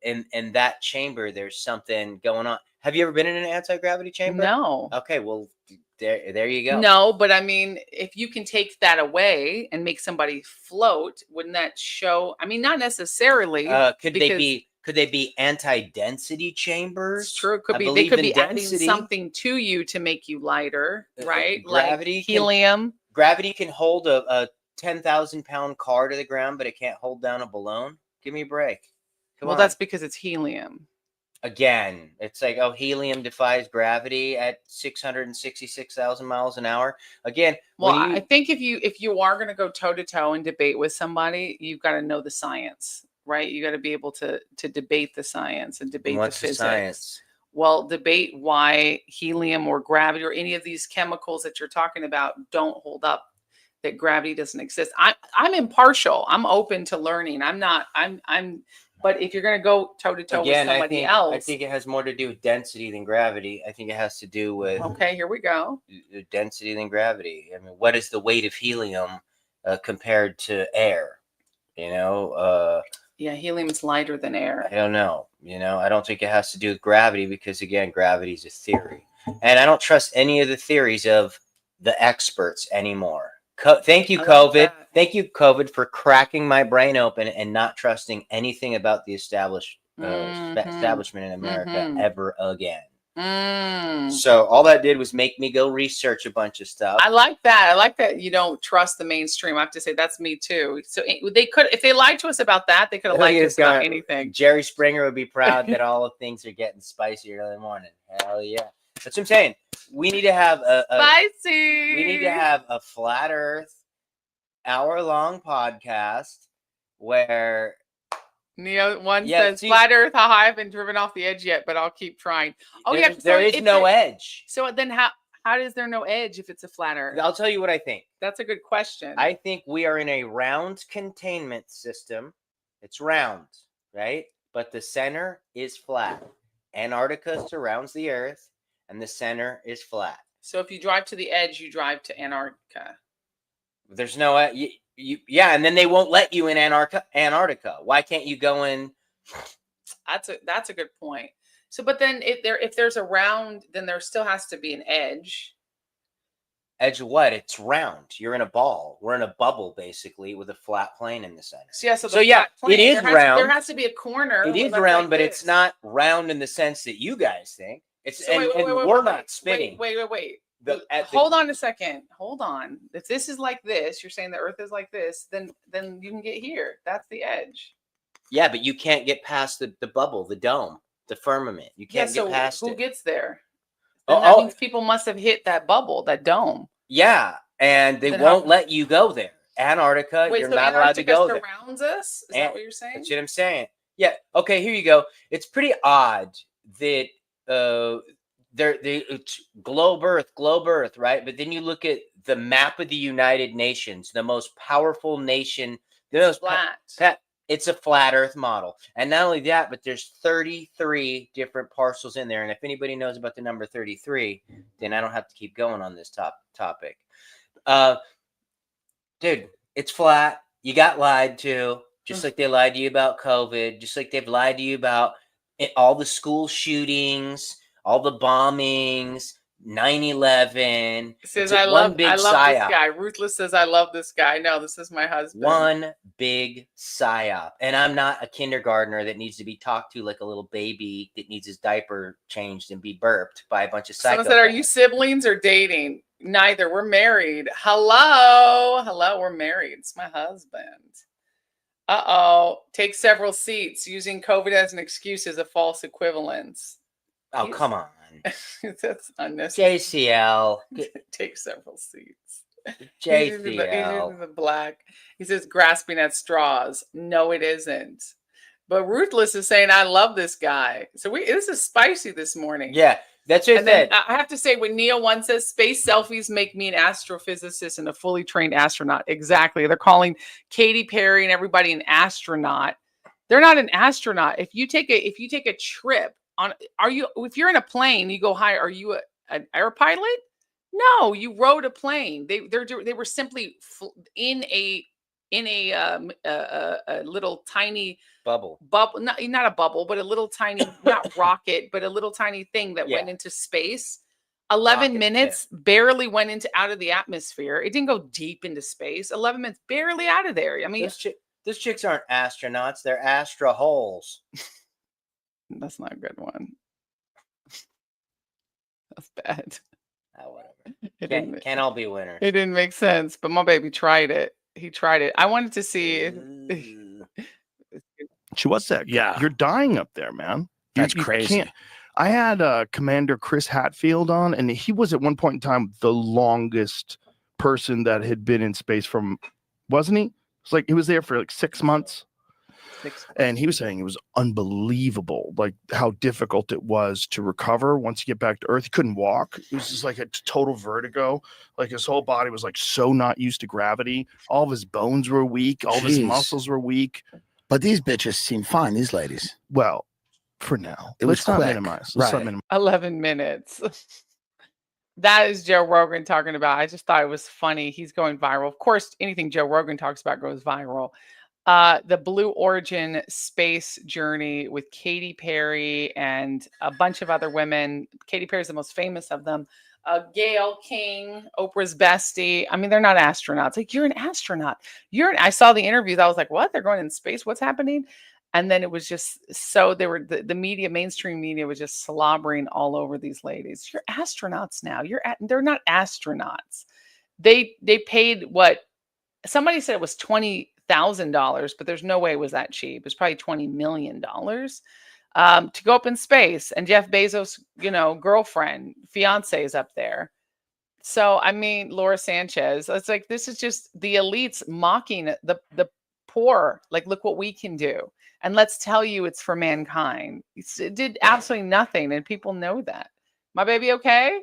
in that chamber there's something going on. Have you ever been in an anti-gravity chamber? No. Okay, well there you go. No, but I mean, if you can take that away and make somebody float, wouldn't that show? I mean, not necessarily. Could they be anti-density chambers? It's true. It could be. They could be adding something to you to make you lighter, right? Gravity, like helium. Gravity can hold a 10,000-pound car to the ground, but it can't hold down a balloon. Give me a break. Come on. That's because it's helium. Again, it's like, helium defies gravity at 666,000 miles an hour. Again, I think if you are going to go toe to toe and debate with somebody, you've got to know the science, right? You got to be able to debate the science and debate the physics. The science? Well, debate why helium or gravity or any of these chemicals that you're talking about don't hold up. That gravity doesn't exist. I'm impartial. I'm open to learning. But if you're going to go toe to toe with somebody else, I think it has more to do with density than gravity. I think it has to do with here we go. Density than gravity. I mean, what is the weight of helium compared to air? Helium is lighter than air. I don't know. I don't think it has to do with gravity because again, gravity is a theory, and I don't trust any of the theories of the experts anymore. Thank you, COVID. Thank you, COVID, for cracking my brain open and not trusting anything about the establishment in America ever again. So all that did was make me go research a bunch of stuff. I like that. I like that you don't trust the mainstream. I have to say that's me too. So they could, if they lied to us about that, they could have lied to us about anything. Jerry Springer would be proud that all of things are getting spicier in the morning. Hell yeah. That's what I'm saying. We need to have spicy. We need to have a flat Earth hour-long podcast where Neo says flat Earth. How I haven't driven off the edge yet, but I'll keep trying. There is no edge. So then how is there no edge if it's a flat Earth? I'll tell you what I think. That's a good question. I think we are in a round containment system. It's round, right? But the center is flat. Antarctica surrounds the Earth. And the center is flat. So if you drive to the edge, you drive to Antarctica. There's no and then they won't let you in Antarctica. Why can't you go in? That's a good point. So, but then if there's a round, then there still has to be an edge. Edge of what? It's round. You're in a ball. We're in a bubble basically with a flat plane in the center. It is round. There has to be a corner. It is round, but it's not round in the sense that you guys think. We're not spinning. Wait. Hold on a second. Hold on. If this is like this, you're saying the Earth is like this, then you can get here. That's the edge. Yeah, but you can't get past the bubble, the dome, the firmament. You can't get past it. Who gets there? That means people must have hit that bubble, that dome. Yeah, and they won't let you go there. Antarctica, you're not allowed to go there. Antarctica surrounds us? Is that what you're saying? That's what I'm saying. Yeah. Okay, here you go. It's pretty odd that it's globe Earth, right? But then you look at the map of the United Nations, the most powerful nation Those Flat. it's a flat Earth model, and not only that, but there's 33 different parcels in there. And if anybody knows about the number 33, then I don't have to keep going on this topic. Dude, it's flat. You got lied to, just like they lied to you about COVID, just like they've lied to you about all the school shootings, all the bombings, 9/11. Says It's I one love big this psyop. guy. Ruthless says I love this guy. No, this is my husband. One big psyop. And I'm not a kindergartner that needs to be talked to like a little baby that needs his diaper changed and be burped by a bunch of psychopaths. Someone said, "Are you siblings or dating?" Neither. We're married. Hello, we're married. It's my husband. Take several seats. Using COVID as an excuse is a false equivalence. Oh, come on. That's unnecessary. JCL. Take several seats. JCL. The black. He says grasping at straws. No, it isn't. But Ruthless is saying, I love this guy. So this is spicy this morning. Yeah, that's what I said. I have to say, when Neo1 says space selfies make me an astrophysicist and a fully trained astronaut. Exactly. They're calling Katy Perry and everybody an astronaut. They're not an astronaut. If you take a trip on, if you're in a plane, you go higher. Are you an air pilot? No, you rode a plane. They were simply in a little tiny bubble, not a bubble, but a little tiny, not rocket, but a little tiny thing that went into space. 11 minutes, barely went out of the atmosphere. It didn't go deep into space. 11 minutes, barely out of there. I mean, those chicks aren't astronauts. They're astra holes. That's not a good one. That's bad. Whatever. Can't all be winners. It didn't make sense, but my baby tried it. He tried it. I wanted to see. She was sick. Yeah. You're dying up there, man. That's You crazy. can't- I had Commander Chris Hadfield on, and he was at one point in time the longest person that had been in space from, wasn't he? It's like he was there for like 6 months. And he was saying it was unbelievable, like how difficult it was to recover once you get back to Earth. He couldn't walk. It was just like a total vertigo. Like his whole body was like so not used to gravity. All of his bones were weak. All of his muscles were weak. But these bitches seem fine, these ladies. Well, for now. Let's not minimize. Let's not minimize. 11 minutes. That is Joe Rogan talking about. I just thought it was funny. He's going viral. Of course, anything Joe Rogan talks about goes viral. The Blue Origin space journey with Katy Perry and a bunch of other women. Katy Perry is the most famous of them. Gail King, Oprah's bestie. I mean, they're not astronauts. Like, you're an astronaut. I saw the interviews. I was like, what? They're going in space? What's happening? And then it was just so they were the media, mainstream media was just slobbering all over these ladies. You're astronauts now. They're not astronauts. They paid what somebody said it was $20,000, but there's no way it was that cheap. It was probably $20 million to go up in space. And Jeff Bezos, girlfriend, fiance is up there. So, I mean, Laura Sanchez, it's like, this is just the elites mocking the poor. Like, look what we can do. And let's tell you it's for mankind. It did absolutely nothing. And people know that. My baby okay?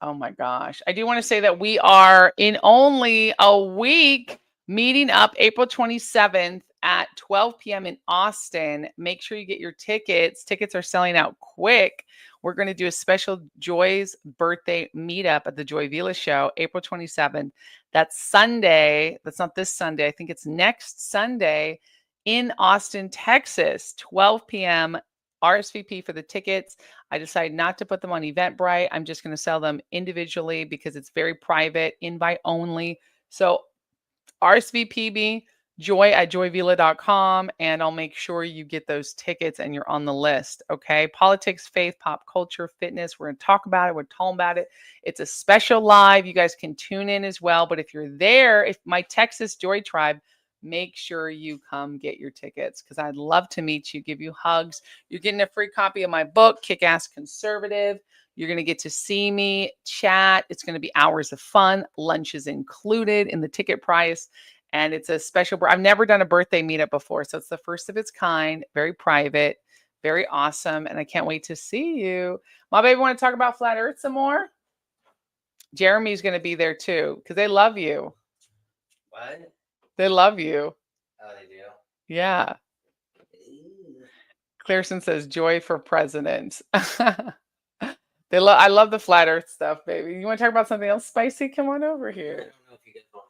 Oh my gosh. I do want to say that we are in only a week meeting up April 27th at 12 p.m. in Austin. Make sure you get your tickets. Tickets are selling out quick. We're going to do a special Joy's birthday meetup at the Joy Vila Show, April 27th. That's Sunday. That's not this Sunday. I think it's next Sunday in Austin, Texas, 12 p.m. RSVP for the tickets. I decided not to put them on Eventbrite. I'm just going to sell them individually because it's very private, invite only. So RSVP me, joy@joyvila.com, and I'll make sure you get those tickets and you're on the list. Okay. Politics, faith, pop culture, fitness. We're going to talk about it. We're talking about it. It's a special live. You guys can tune in as well. But if you're there, if my Texas Joy Tribe, make sure you come get your tickets because I'd love to meet you, give you hugs. You're getting a free copy of my book, Kick-Ass Conservative. You're going to get to see me, chat. It's going to be hours of fun. Lunch is included in the ticket price. And it's a special, I've never done a birthday meetup before. So it's the first of its kind, very private, very awesome. And I can't wait to see you. My baby, want to talk about Flat Earth some more? Jeremy's going to be there too, because they love you. What? They love you. Oh, they do. Yeah. Clairson says joy for president. I love the flat earth stuff, baby. You want to talk about something else spicy? Come on over I here. don't know if you guys want.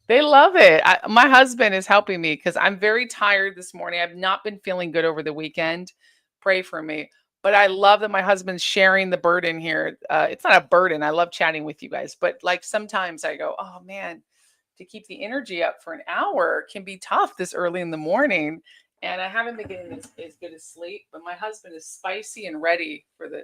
They love it. My husband is helping me because I'm very tired this morning. I've not been feeling good over the weekend. Pray for me. But I love that my husband's sharing the burden here. It's not a burden. I love chatting with you guys. But like sometimes I go, oh man, to keep the energy up for an hour can be tough this early in the morning. And I haven't been getting as good as sleep. But my husband is spicy and ready for the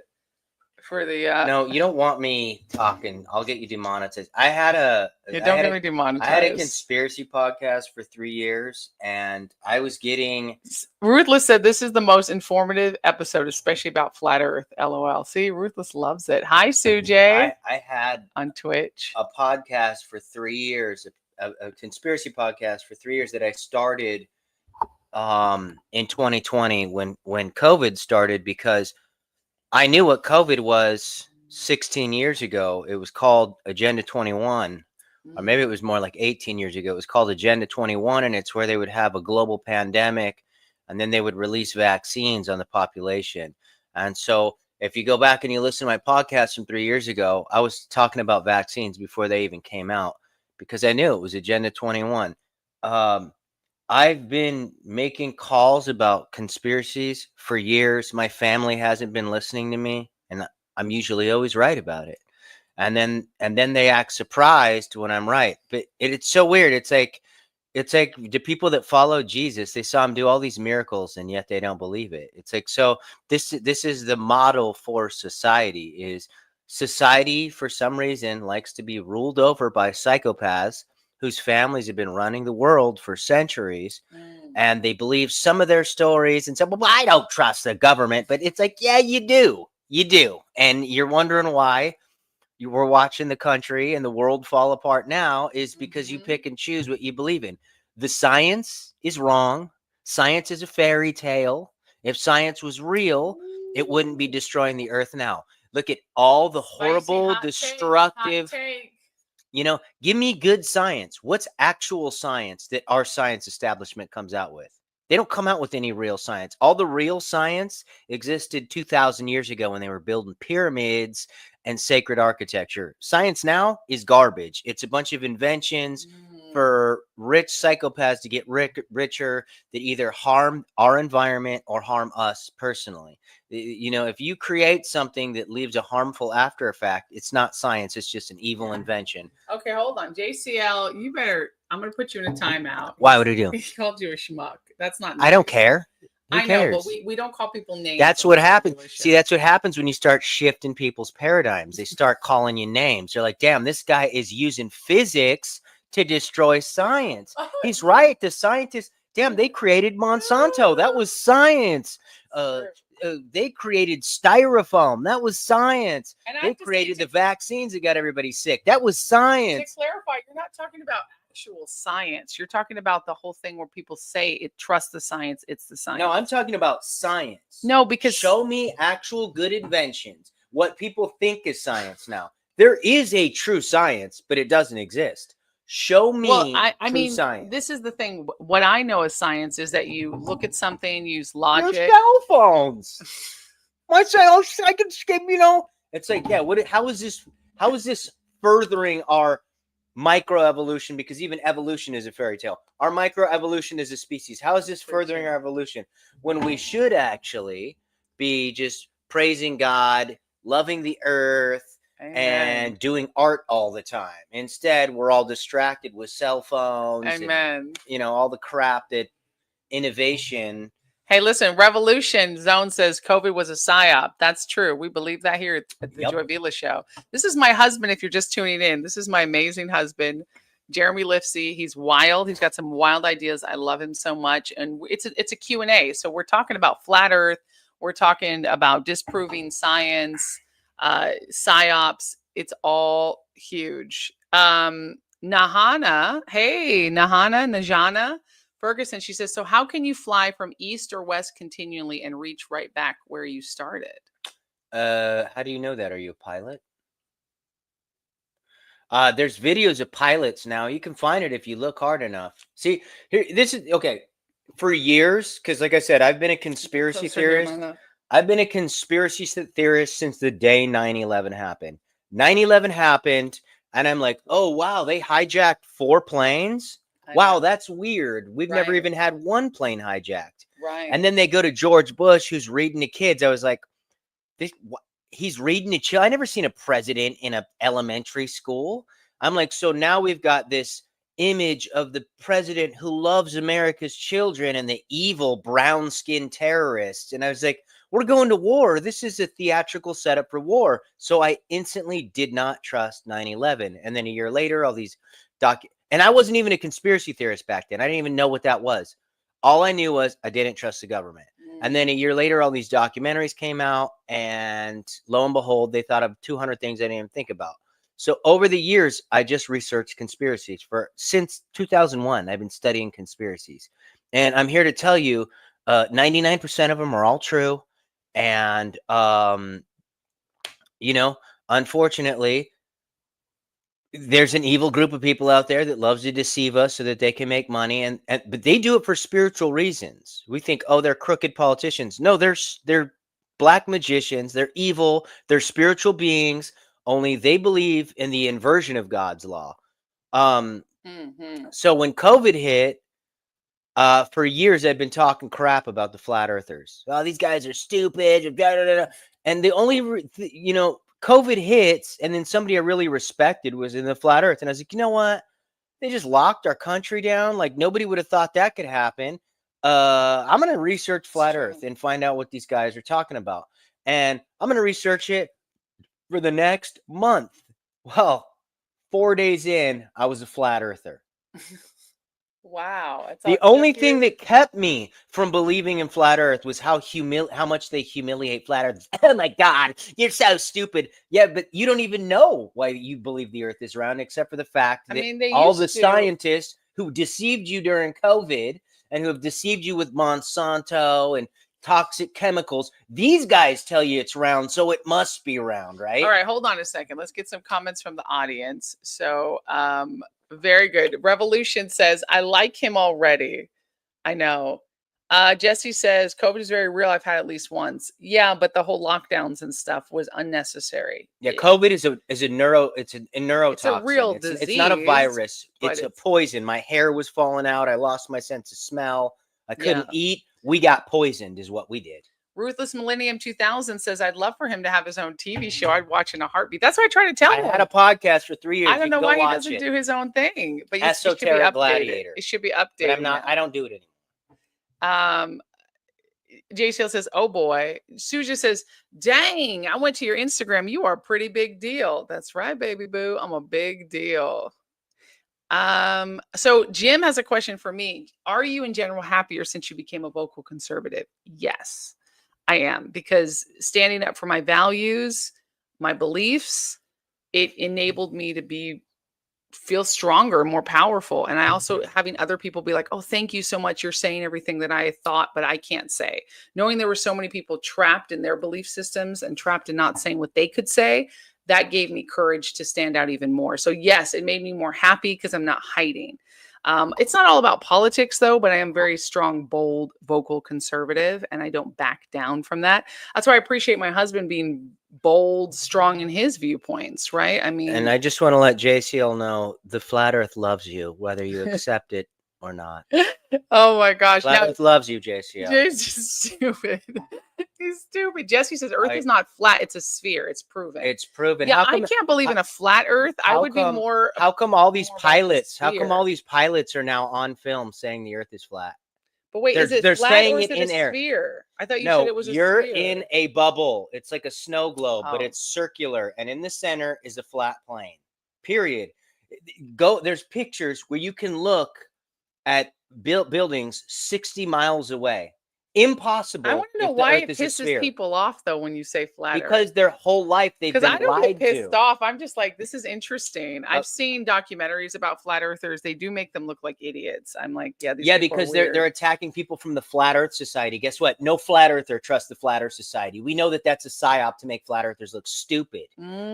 No, you don't want me talking. I'll get you demonetized. I had don't get me I had a demonetized. conspiracy podcast for 3 years, and I was getting. Ruthless said this is the most informative episode, especially about flat Earth. LOL. See, Ruthless loves it. Hi, Sue J. I had On Twitch. a podcast for 3 years, a conspiracy podcast for 3 years that I started in 2020 when COVID started, because I knew what COVID was 16 years ago. It was called Agenda 21, or maybe it was more like 18 years ago. It was called Agenda 21, and it's where they would have a global pandemic, and then they would release vaccines on the population. And so if you go back and you listen to my podcast from 3 years ago, I was talking about vaccines before they even came out, because I knew it was Agenda 21. I've been making calls about conspiracies for years. My family hasn't been listening to me, and I'm usually always right about it. And then they act surprised when I'm right. But it's so weird. It's like the people that follow Jesus, they saw him do all these miracles, and yet they don't believe it. It's like, so this is the model for society. Is society for some reason likes to be ruled over by psychopaths whose families have been running the world for centuries, and they believe some of their stories and say, well, I don't trust the government. But it's like, yeah, you do. And you're wondering why you were watching the country and the world fall apart now is because you pick and choose what you believe in. The science is wrong. Science is a fairy tale. If science was real, it wouldn't be destroying the earth now. Look at all the horrible, destructive. Give me good science. What's actual science that our science establishment comes out with? They don't come out with any real science. All the real science existed 2,000 years ago when they were building pyramids and sacred architecture. Science now is garbage. It's a bunch of inventions for rich psychopaths to get richer that either harm our environment or harm us personally. If you create something that leaves a harmful after effect, it's not science. It's just an evil invention. Okay, hold on. JCL, I'm going to put you in a timeout. Why would he do? He called you a schmuck. That's not nice. I don't care. Who know, cares? but we don't call people names. That's what happens. See, that's what happens when you start shifting people's paradigms. They start calling you names. They're like, damn, this guy is using physics to destroy science. He's right. The scientists, damn, they created Monsanto. That was science. They created styrofoam. That was science. They created the vaccines that got everybody sick. That was science. To clarify, you're not talking about actual science. You're talking about the whole thing where people say it trust the science. It's the science. No, I'm talking about science. No, because show me actual good inventions. What people think is science now. There is a true science, but it doesn't exist. Show me I mean, science. This is the thing. What I know as science is that you look at something, use logic. Your cell phones. I can skip, It's like, yeah, how is this furthering our microevolution? Because even evolution is a fairy tale. Our microevolution as a species. How is this furthering our evolution when we should actually be just praising God, loving the earth, and doing art all the time? Instead, we're all distracted with cell phones. Amen. And, all the crap that innovation. Hey, listen, Revolution Zone says COVID was a psyop. That's true. We believe that here at the Joy Vila Show. This is my husband, if you're just tuning in. This is my amazing husband, Jeremy Lifsey. He's wild. He's got some wild ideas. I love him so much. And it's a Q&A. So we're talking about flat earth. We're talking about disproving science, psyops. It's all huge. Najana Ferguson, she says, so how can you fly from east or west continually and reach right back where you started? How do you know that? Are you a pilot? There's videos of pilots now. You can find it if you look hard enough. See, here, this is okay. For years, because like I said, I've been a conspiracy theorist. I've been a conspiracy theorist since the day 9/11 happened. 9/11 happened, and I'm like, oh, wow, they hijacked 4 planes? Wow, that's weird. We've never even had 1 plane hijacked. Right. And then they go to George Bush, who's reading to kids. I was like, he's reading to children. I never seen a president in an elementary school. I'm like, so now we've got this image of the president who loves America's children and the evil brown-skinned terrorists. And I was like, we're going to war. This is a theatrical setup for war. So I instantly did not trust 9/11. And then a year later, all these and I wasn't even a conspiracy theorist back then. I didn't even know what that was. All I knew was I didn't trust the government. And then a year later, all these documentaries came out, and lo and behold, they thought of 200 things I didn't even think about. So over the years, I just researched conspiracies since 2001. I've been studying conspiracies, and I'm here to tell you, 99% of them are all true. And, unfortunately, there's an evil group of people out there that loves to deceive us so that they can make money. But they do it for spiritual reasons. We think, oh, they're crooked politicians. No, they're black magicians. They're evil. They're spiritual beings. Only they believe in the inversion of God's law. So when COVID hit, for years, I've been talking crap about the flat earthers. Oh, these guys are stupid. Blah, blah, blah. And the only, COVID hits, and then somebody I really respected was in the flat earth. And I was like, you know what? They just locked our country down. Like, nobody would have thought that could happen. I'm going to research flat earth and find out what these guys are talking about. And I'm going to research it for the next month. Well, 4 days in, I was a flat earther. Wow. The only thing that kept me from believing in flat earth was how much they humiliate flat earthers. Oh my God, you're so stupid. Yeah, but you don't even know why you believe the earth is round, except for the fact that all the scientists who deceived you during COVID and who have deceived you with Monsanto and toxic chemicals, these guys tell you it's round, so it must be round, right? All right, hold on a second. Let's get some comments from the audience. So, very good. Revolution says, I like him already. I know. Jesse says, COVID is very real. I've had it at least once. Yeah, but the whole lockdowns and stuff was unnecessary. Yeah, COVID is a neurotoxin. It's a real disease. It's not a virus. It's a poison. My hair was falling out. I lost my sense of smell. I couldn't eat. We got poisoned is what we did. Ruthless Millennium 2000 says, I'd love for him to have his own TV show. I'd watch in a heartbeat. That's what I try to tell him. I had a podcast for 3 years. I don't know why he doesn't do his own thing. But it should be updated. Gladiator. It should be updated. But I don't do it anymore. JCL says, oh boy. Suja says, dang, I went to your Instagram. You are a pretty big deal. That's right, baby boo. I'm a big deal. So Jim has a question for me. Are you in general happier since you became a vocal conservative? Yes, I am, because standing up for my values, my beliefs, it enabled me to feel stronger, more powerful. And I also having other people be like, oh, thank you so much. You're saying everything that I thought, but I can't say. Knowing there were so many people trapped in their belief systems and trapped in not saying what they could say, that gave me courage to stand out even more. So yes, it made me more happy because I'm not hiding. It's not all about politics though, but I am very strong, bold, vocal conservative, and I don't back down from that. That's why I appreciate my husband being bold, strong in his viewpoints, right? I mean, and I just want to let JCL know the flat earth loves you, whether you accept it or not. Oh my gosh. Flat earth loves you, JCL. Jesse's stupid. He's stupid. Jesse says Earth is not flat, it's a sphere. It's proven. It's proven. Yeah, I can't believe in a flat Earth. I would be more. How come all these pilots? How come all these pilots are now on film saying the Earth is flat? But wait, is it they're flat saying or is it it in a air? Sphere? I thought you No, said it was a you're sphere. in a bubble. It's like a snow globe, but Oh. it's circular, and in the center is a flat plane. Period. There's pictures where you can look at buildings 60 miles away. impossible. I want to know if the why Earth it is a pisses sphere. people off though when you say flat Earth. Because their whole life they've Because been I don't lied get pissed to. off. I'm just like, this is interesting. Uh, I've seen documentaries about flat earthers. They do make them look like idiots. I'm like, yeah, these Yeah, people because are they're weird. attacking people from the Flat Earth Society. Guess what? No flat earther trusts the Flat Earth Society. We know that that's a psyop to make flat earthers look stupid.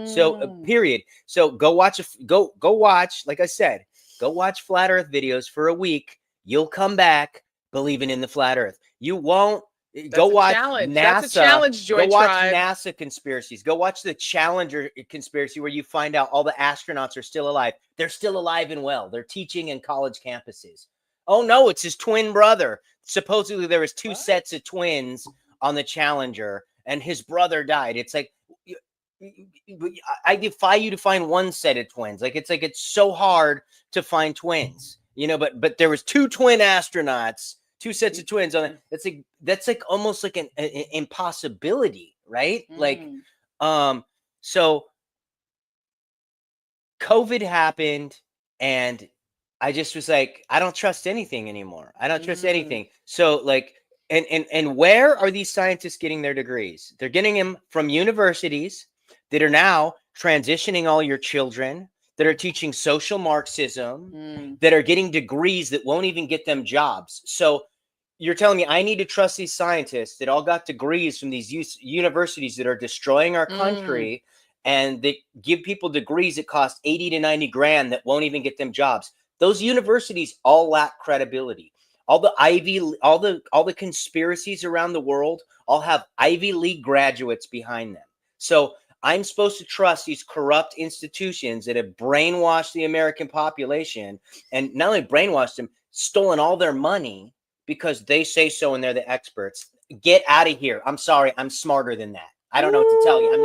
So period. So go watch go watch, like I said, go watch flat earth videos for a week. You'll come back believing in the flat earth. You won't. Go watch challenge. NASA. That's a challenge, Joy Go watch Tribe. NASA conspiracies. Go watch the Challenger conspiracy where you find out all the astronauts are still alive. They're still alive and well. They're teaching in college campuses. Oh no, it's his twin brother. Supposedly there was two sets of twins on the Challenger, and his brother died. It's like, I defy you to find one set of twins. Like it's so hard to find twins, you know. But there was two twin astronauts, two sets of twins on it. That's like almost like an impossibility, right? So COVID happened, and I just was like, I don't trust anything anymore. I don't trust anything. So like, and where are these scientists getting their degrees? They're getting them from universities that are now transitioning all your children, that are teaching social Marxism, that are getting degrees that won't even get them jobs. So you're telling me I need to trust these scientists that all got degrees from these universities that are destroying our country, and they give people degrees that cost 80 to 90 grand that won't even get them jobs. Those universities all lack credibility. All the conspiracies around the world all have Ivy League graduates behind them. So I'm supposed to trust these corrupt institutions that have brainwashed the American population, and not only brainwashed them, stolen all their money because they say so and they're the experts. Get out of here. I'm sorry. I'm smarter than that. I don't know what to tell you. I'm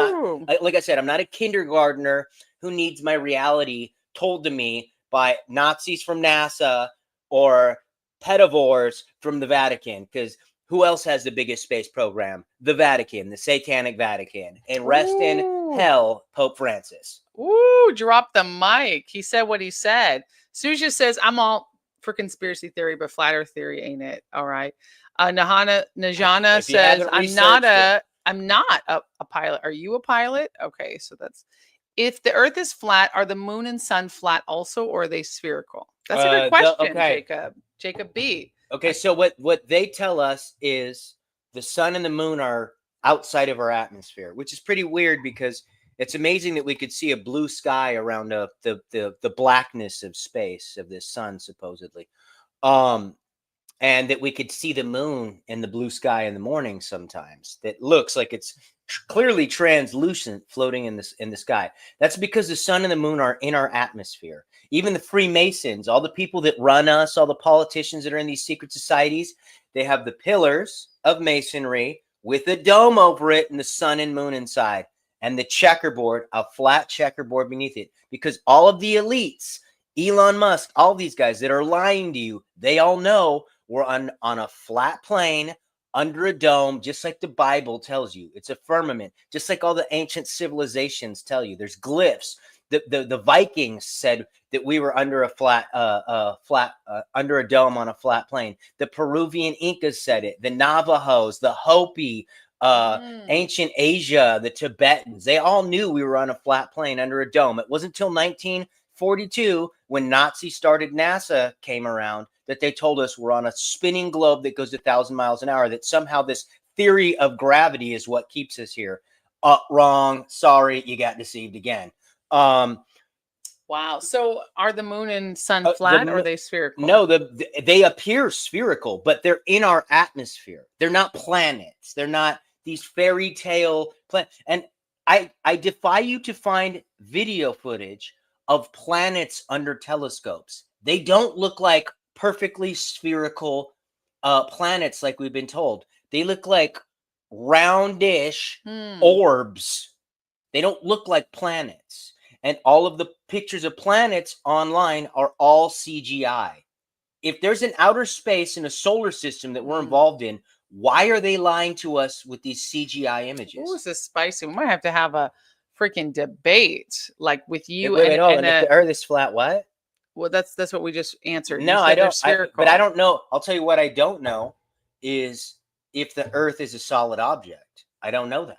not, like I said, I'm not a kindergartner who needs my reality told to me by Nazis from NASA or pedivores from the Vatican, because who else has the biggest space program? The Vatican, the Satanic Vatican. And rest in hell, Pope Francis. Ooh, drop the mic. He said what he said. Suja says, I'm all for conspiracy theory, but flat earth theory ain't it. All right. Najana says, I'm not a pilot. Are you a pilot? Okay, so that's, if the earth is flat, are the moon and sun flat also, or are they spherical? That's a good question, Jacob B. Okay, so what they tell us is the sun and the moon are outside of our atmosphere, which is pretty weird because it's amazing that we could see a blue sky around the blackness of space of this sun, supposedly. And that we could see the moon in the blue sky in the morning sometimes. That looks like it's clearly translucent floating in the sky. That's because the sun and the moon are in our atmosphere. Even the Freemasons, all the people that run us, all the politicians that are in these secret societies, they have the pillars of masonry with a dome over it and the sun and moon inside, and the checkerboard, a flat checkerboard beneath it. Because all of the elites, Elon Musk, all these guys that are lying to you, they all know we're on a flat plane under a dome, just like the Bible tells you. It's a firmament, just like all the ancient civilizations tell you. There's glyphs. The Vikings said that we were under a flat, under a dome on a flat plane. The Peruvian Incas said it. The Navajos, the Hopi, ancient Asia, the Tibetans, they all knew we were on a flat plane under a dome. It wasn't until 1942 when Nazis started NASA came around that they told us we're on a spinning globe that goes 1,000 miles an hour, that somehow this theory of gravity is what keeps us here. Wrong. Sorry, you got deceived again. Wow. So are the moon and sun flat or are they spherical? No, they appear spherical, but they're in our atmosphere. They're not planets. They're not these fairy tale planets. And I defy you to find video footage of planets under telescopes. They don't look like perfectly spherical planets like we've been told. They look like roundish orbs. They don't look like planets. And all of the pictures of planets online are all CGI. If there's an outer space in a solar system that we're involved in, why are they lying to us with these CGI images? Oh, this is spicy. We might have to have a freaking debate, like with you. And if the Earth is flat, what? Well, that's what we just answered. No, I don't. But I don't know. I'll tell you what I don't know is if the earth is a solid object. I don't know that.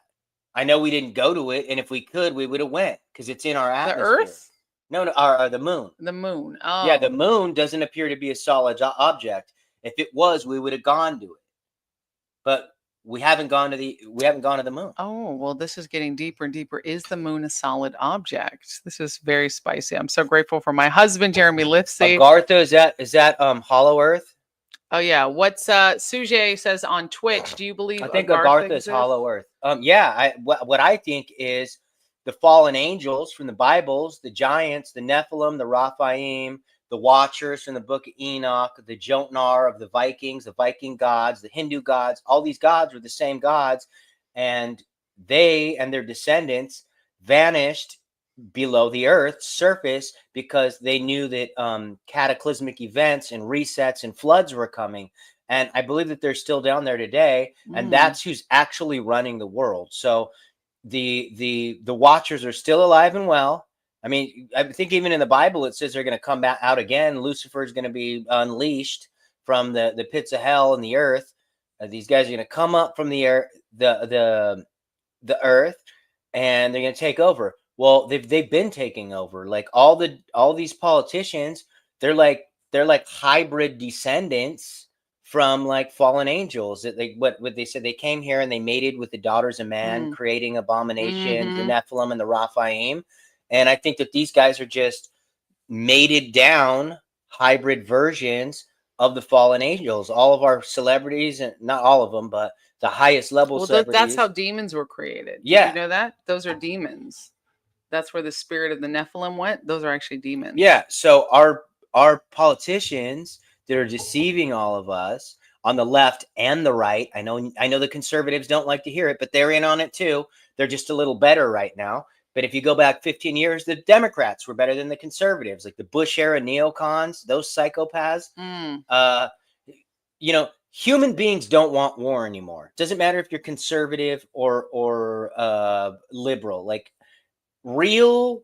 I know we didn't go to it, and if we could, we would have went because it's in our The atmosphere. Earth? No, the moon. The moon. Yeah, the Oh. moon doesn't appear to be a solid object. If it was, we would have gone to it. But we haven't gone to the moon. Oh, well, this is getting deeper and deeper. Is the moon a solid object? This is very spicy. I'm so grateful for my husband, Jeremy Lifsey. Agartha, is that Hollow Earth? Oh yeah. What's Suje says on Twitch? Do you believe I think Agartha Agartha is exists? Hollow Earth. Yeah, what I think is the fallen angels from the Bibles, the giants, the Nephilim, the Raphaim, the Watchers from the Book of Enoch, the Jotnar of the Vikings, the Viking gods, the Hindu gods. All these gods were the same gods, and they and their descendants vanished below the Earth's surface because they knew that cataclysmic events and resets and floods were coming. And I believe that they're still down there today, and that's who's actually running the world. So the Watchers are still alive and well. I mean, I think even in the Bible it says they're going to come back out again. Lucifer is going to be unleashed from the pits of hell and the earth. These guys are going to come up from the earth, the earth, and they're going to take over. Well, they've been taking over. Like all these politicians, they're like hybrid descendants from like fallen angels. That what they said, they came here and they mated with the daughters of man, creating abominations, the Nephilim and the Raphaim. And I think that these guys are just mated down hybrid versions of the fallen angels. All of our celebrities, and not all of them, but the highest level celebrities. That's how demons were created. Yeah. Did you know that? Those are demons. That's where the spirit of the Nephilim went. Those are actually demons. Yeah. So our politicians that are deceiving all of us on the left and the right. I know the conservatives don't like to hear it, but they're in on it too. They're just a little better right now. But if you go back 15 years, the Democrats were better than the conservatives, like the Bush era neocons, those psychopaths. Human beings don't want war anymore. Doesn't matter if you're conservative or liberal. Like real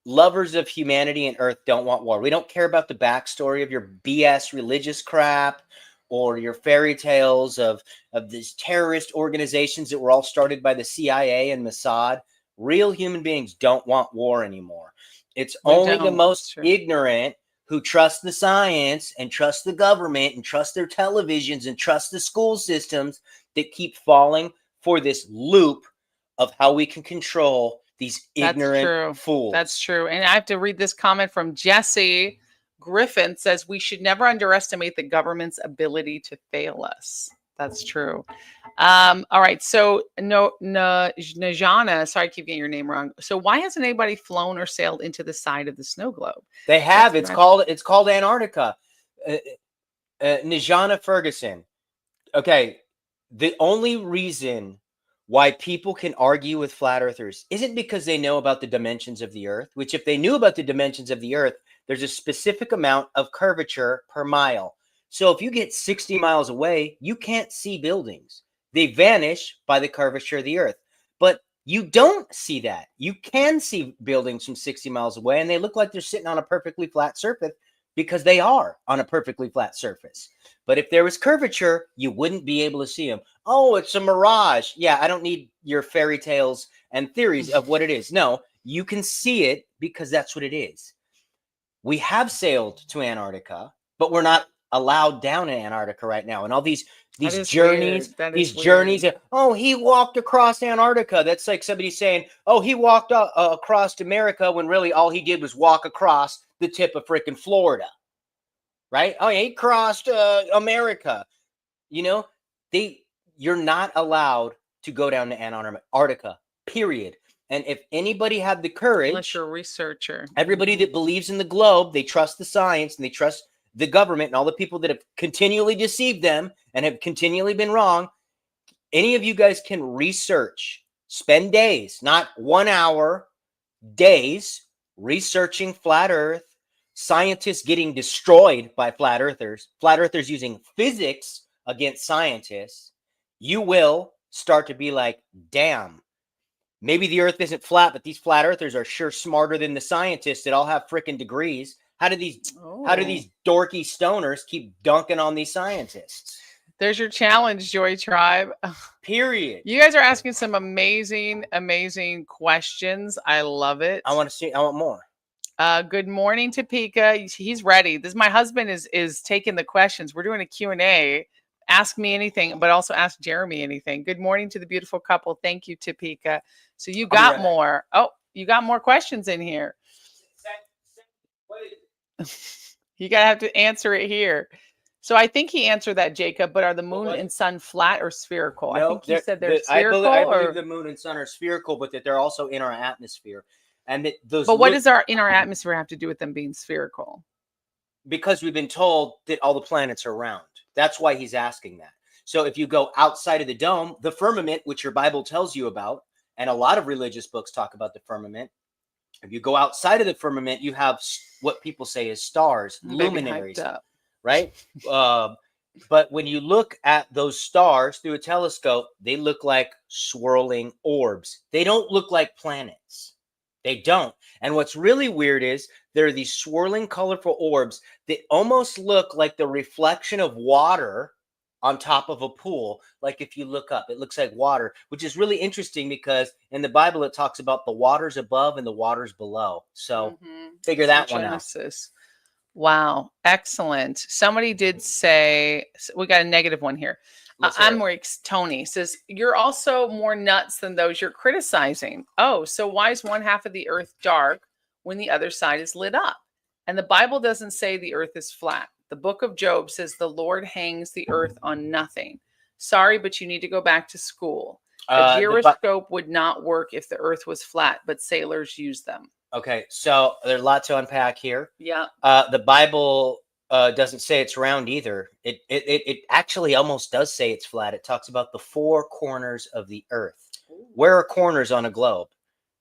lovers of humanity and earth don't want war. We don't care about the backstory of your BS religious crap or your fairy tales of these terrorist organizations that were all started by the CIA and Mossad. Real human beings don't want war anymore. It's only the most ignorant who trust the science and trust the government and trust their televisions and trust the school systems that keep falling for this loop of how we can control these ignorant fools. That's true. And I have to read this comment from Jesse Griffin. Says we should never underestimate the government's ability to fail us. That's true. All right. So Najana, sorry, I keep getting your name wrong. So why hasn't anybody flown or sailed into the side of the snow globe? They have. It's called Antarctica. Najana Ferguson. Okay. The only reason why people can argue with flat earthers isn't because they know about the dimensions of the earth, which if they knew about the dimensions of the earth, there's a specific amount of curvature per mile. So if you get 60 miles away, you can't see buildings. They vanish by the curvature of the earth. But you don't see that. You can see buildings from 60 miles away, and they look like they're sitting on a perfectly flat surface because they are on a perfectly flat surface. But if there was curvature, you wouldn't be able to see them. Oh, it's a mirage. Yeah, I don't need your fairy tales and theories of what it is. No, you can see it because that's what it is. We have sailed to Antarctica, but we're not allowed down in Antarctica right now. And all these journeys, journeys. Oh, he walked across Antarctica. That's like somebody saying, oh, he walked across America when really all he did was walk across the tip of freaking Florida. Right? Oh, yeah, he crossed America. You're not allowed to go down to Antarctica, period. And if anybody had the courage, unless you're a researcher, everybody that believes in the globe, they trust the science and they trust the government and all the people that have continually deceived them and have continually been wrong. Any of you guys can research, spend days, not 1 hour, days researching flat earth, scientists getting destroyed by flat earthers using physics against scientists. You will start to be like, damn, maybe the earth isn't flat, but these flat earthers are sure smarter than the scientists that all have freaking degrees. How do these dorky stoners keep dunking on these scientists? There's your challenge, Joy Tribe. Period. You guys are asking some amazing, amazing questions. I love it. I want more. Good morning, Topeka. He's ready. My husband is taking the questions. We're doing a Q&A. Ask me anything, but also ask Jeremy anything. Good morning to the beautiful couple. Thank you, Topeka. So you got more. Oh, you got more questions in here. You gotta have to answer it here. So I think he answered that, Jacob. But are the moon and sun flat or spherical? No, I think he said they're I spherical. believe the moon and sun are spherical, but that they're also in our atmosphere. And that those. But what does in our atmosphere have to do with them being spherical? Because we've been told that all the planets are round. That's why he's asking that. So if you go outside of the dome, the firmament, which your Bible tells you about, and a lot of religious books talk about the firmament. If you go outside of the firmament, you have what people say is stars, luminaries, right? But when you look at those stars through a telescope, they look like swirling orbs. They don't look like planets. They don't. And what's really weird is there are these swirling colorful orbs that almost look like the reflection of water on top of a pool. Like if you look up, it looks like water, which is really interesting because in the Bible, it talks about the waters above and the waters below. So figure that one out. Wow. Excellent. Somebody did say, we got a negative one here. Tony says, you're also more nuts than those you're criticizing. Oh, so why is one half of the earth dark when the other side is lit up? And the Bible doesn't say the earth is flat. The book of Job says the Lord hangs the earth on nothing. Sorry, but you need to go back to school. A gyroscope would not work if the earth was flat, but sailors use them. Okay, so there's a lot to unpack here. Yeah. The Bible doesn't say it's round either. It actually almost does say it's flat. It talks about the four corners of the earth. Where are corners on a globe?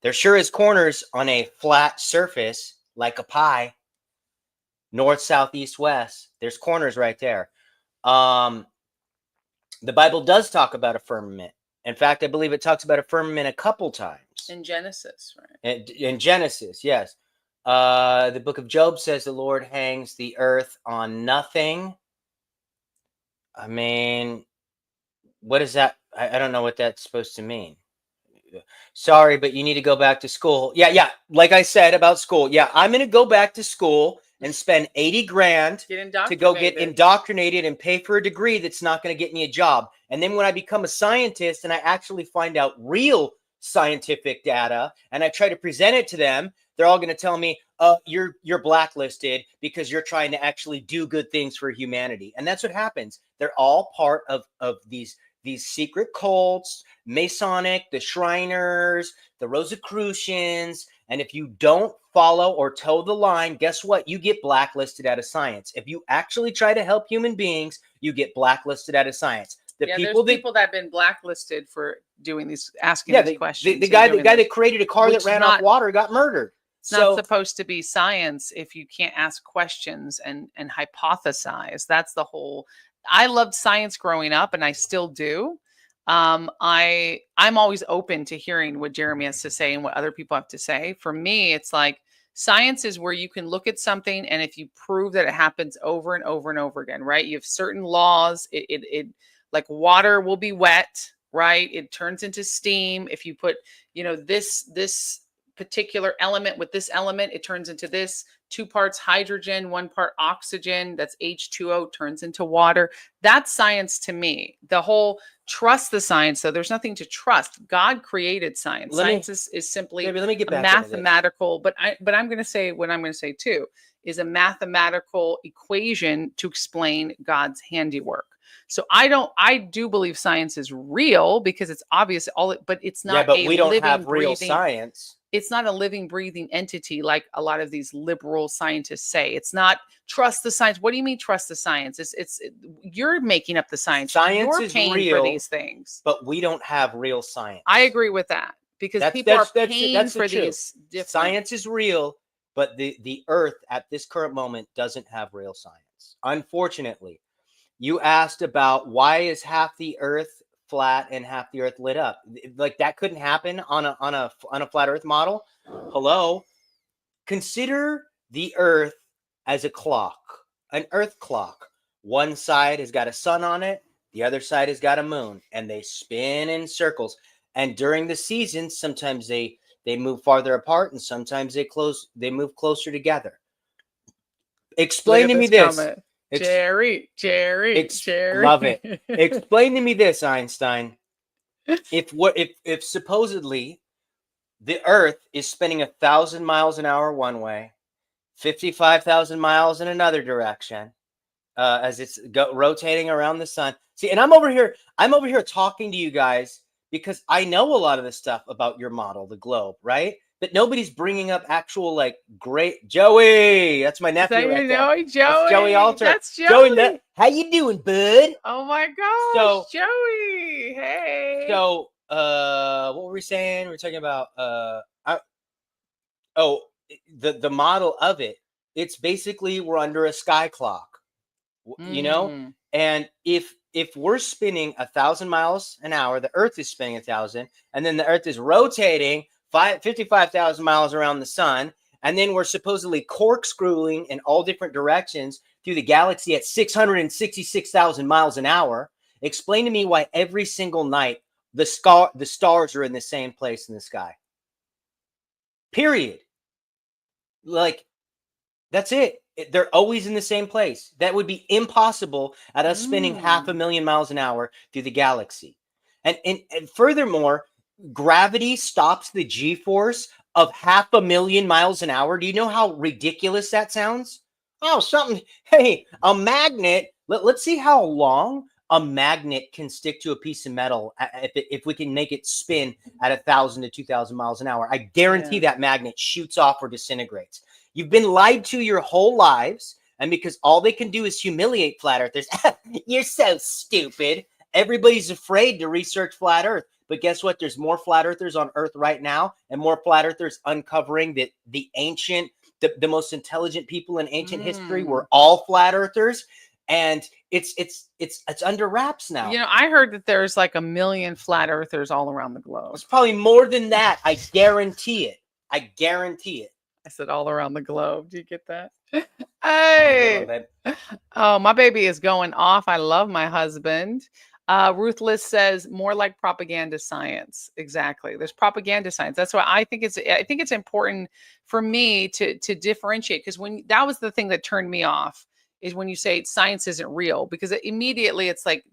There sure is corners on a flat surface like a pie. North, south, east, west. There's corners right there. The Bible does talk about a firmament. In fact, I believe it talks about a firmament a couple times. In Genesis, right? In Genesis, yes. The book of Job says the Lord hangs the earth on nothing. I mean, what is that? I don't know what that's supposed to mean. Sorry, but you need to go back to school. Yeah. Like I said about school. Yeah, I'm going to go back to school and spend 80 grand to go get indoctrinated and pay for a degree that's not going to get me a job. And then when I become a scientist and I actually find out real scientific data and I try to present it to them, they're all going to tell me, you're blacklisted because you're trying to actually do good things for humanity. And that's what happens. They're all part of these secret cults, Masonic, the Shriners, the Rosicrucians. And if you don't follow or toe the line, guess what? You get blacklisted out of science. If you actually try to help human beings, you get blacklisted out of science. There's people that have been blacklisted for doing asking these questions. The guy that created a car that ran off water got murdered. It's not supposed to be science if you can't ask questions and hypothesize. That's the whole. I loved science growing up, and I still do. I'm always open to hearing what Jeremy has to say and what other people have to say. For me, it's like science is where you can look at something, and if you prove that it happens over and over and over again, right? You have certain laws. It like water will be wet, right? It turns into steam. If you put, this particular element with this element, it turns into this. 2 parts hydrogen, 1 part oxygen, that's H2O, turns into water. That's science to me. The whole trust the science, though, there's nothing to trust. God created science. Science is simply let me get back mathematical, but I'm going to say what I'm going to say too, is a mathematical equation to explain God's handiwork. So I do believe science is real because it's obvious but it's not. Yeah, but we don't have real science. It's not a living, breathing entity like a lot of these liberal scientists say. It's not trust the science. What do you mean trust the science? You're making up the science. Science You're is paying real for these things. But we don't have real science. I agree with that because people are paying for these. Science is real, but the earth at this current moment doesn't have real science. Unfortunately, you asked about why is half the earth flat and half the earth lit up. Like that couldn't happen on a flat earth model. Hello. Consider the earth as a clock, an earth clock. One side has got a sun on it, The other side has got a moon, and they spin in circles. And during the season, sometimes they move farther apart, and sometimes they move closer together. Explain to me this. Comment. Jerry. Love it. Explain to me this, Einstein. If supposedly the Earth is spinning 1,000 miles an hour one way, 55,000 miles in another direction, as it's rotating around the sun. See, and I'm over here talking to you guys because I know a lot of the stuff about your model, the globe, right? But nobody's bringing up actual like great Joey. That's my nephew. Is that right your there. Joey? Joey. That's Joey Alter. That's Joey. Joey, how you doing, bud? Oh my gosh, Joey. Hey. So, what were we saying? We were talking about the model of it. It's basically we're under a sky clock. You know, and if we're spinning 1,000 miles an hour, the Earth is spinning 1,000, and then the Earth is rotating 55,000 miles around the sun, and then we're supposedly corkscrewing in all different directions through the galaxy at 666,000 miles an hour. Explain to me why every single night the stars are in the same place in the sky. Period. Like, that's it. They're always in the same place. That would be impossible at us spinning 500,000 miles an hour through the galaxy. And furthermore, gravity stops the G-force of 500,000 miles an hour. Do you know how ridiculous that sounds? Oh, something. Hey, a magnet. Let's see how long a magnet can stick to a piece of metal if we can make it spin at 1,000 to 2,000 miles an hour. I guarantee that magnet shoots off or disintegrates. You've been lied to your whole lives, and because all they can do is humiliate flat earthers. You're so stupid. Everybody's afraid to research flat earth. But guess what? There's more flat earthers on earth right now, and more flat earthers uncovering that the ancient, the most intelligent people in ancient history were all flat earthers. And it's under wraps now. You know, I heard that there's like 1 million flat earthers all around the globe. It's probably more than that. I guarantee it. I guarantee it. I said all around the globe. Do you get that? Hey. Oh, my baby is going off. I love my husband. Ruthless says more like propaganda science. Exactly. There's propaganda science. That's why I think it's important for me to differentiate, because when that was the thing that turned me off, is when you say science isn't real, because immediately it's like,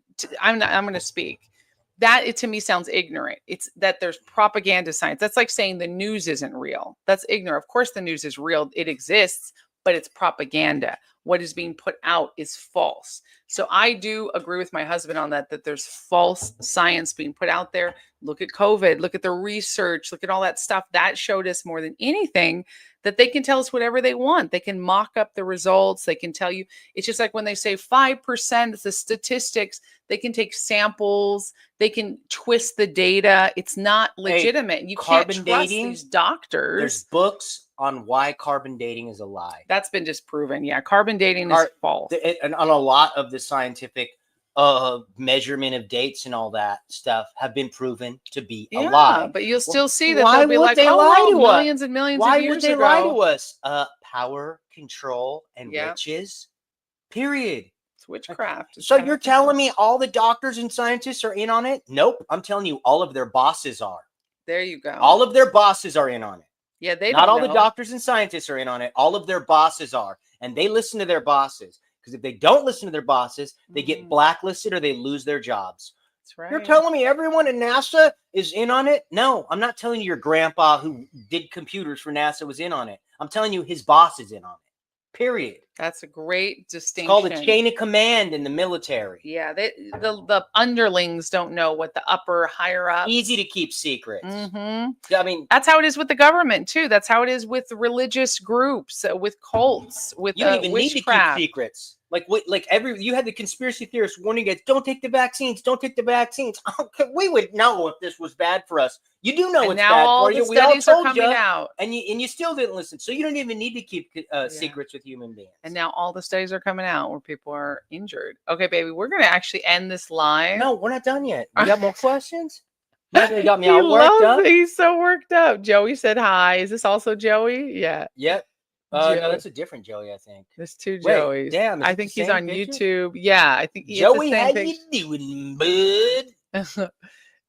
I'm going to speak. That it to me sounds ignorant. It's that there's propaganda science. That's like saying the news isn't real. That's ignorant. Of course the news is real. It exists, but it's propaganda. What is being put out is false. So I do agree with my husband on that there's false science being put out there. Look at COVID, look at the research, look at all that stuff. That showed us more than anything that they can tell us whatever they want. They can mock up the results. They can tell you. It's just like when they say 5%, it's the statistics. They can take samples. They can twist the data. It's not legitimate. You can't trust these doctors. There's books on why carbon dating is a lie. That's been disproven. Yeah, carbon dating is false. And on a lot of the scientific measurement of dates and all that stuff have been proven to be a lie. But you'll still see that they'll be like, millions and millions of years ago. Why would they lie to us? Power, control, and witches. Period. It's witchcraft. So you're telling me all the doctors and scientists are in on it? Nope. I'm telling you, all of their bosses are. There you go. All of their bosses are in on it. Yeah, they not don't all know. the doctors and scientists are in on it. All of their bosses are, and they listen to their bosses. Because if they don't listen to their bosses, they get blacklisted or they lose their jobs. That's right. You're telling me everyone in NASA is in on it? No, I'm not telling you your grandpa who did computers for NASA was in on it. I'm telling you his boss is in on it. Period. That's a great distinction. It's called a chain of command in the military. Yeah, the underlings don't know what the upper higher up. Easy to keep secrets. I mean, that's how it is with the government too. That's how it is with religious groups, with cults, with you don't even witchcraft. need to keep secrets. You had the conspiracy theorists warning you guys, don't take the vaccines, don't take the vaccines. We would know if this was bad for us. You do know it's bad for you. We all told you, and you still didn't listen. So you don't even need to keep secrets with human beings. And now all the studies are coming out where people are injured. Okay, baby, we're gonna actually end this live. No, we're not done yet. You got more questions? You got me all worked up. He's so worked up. Joey said hi. Is this also Joey? Yeah. Yep. No, Joey. that's a different Joey, I think. There's two Wait, Joeys. damn, is I it the think he's same on picture? YouTube. Yeah, I think it's Joey, the how same you doing, bud? picture.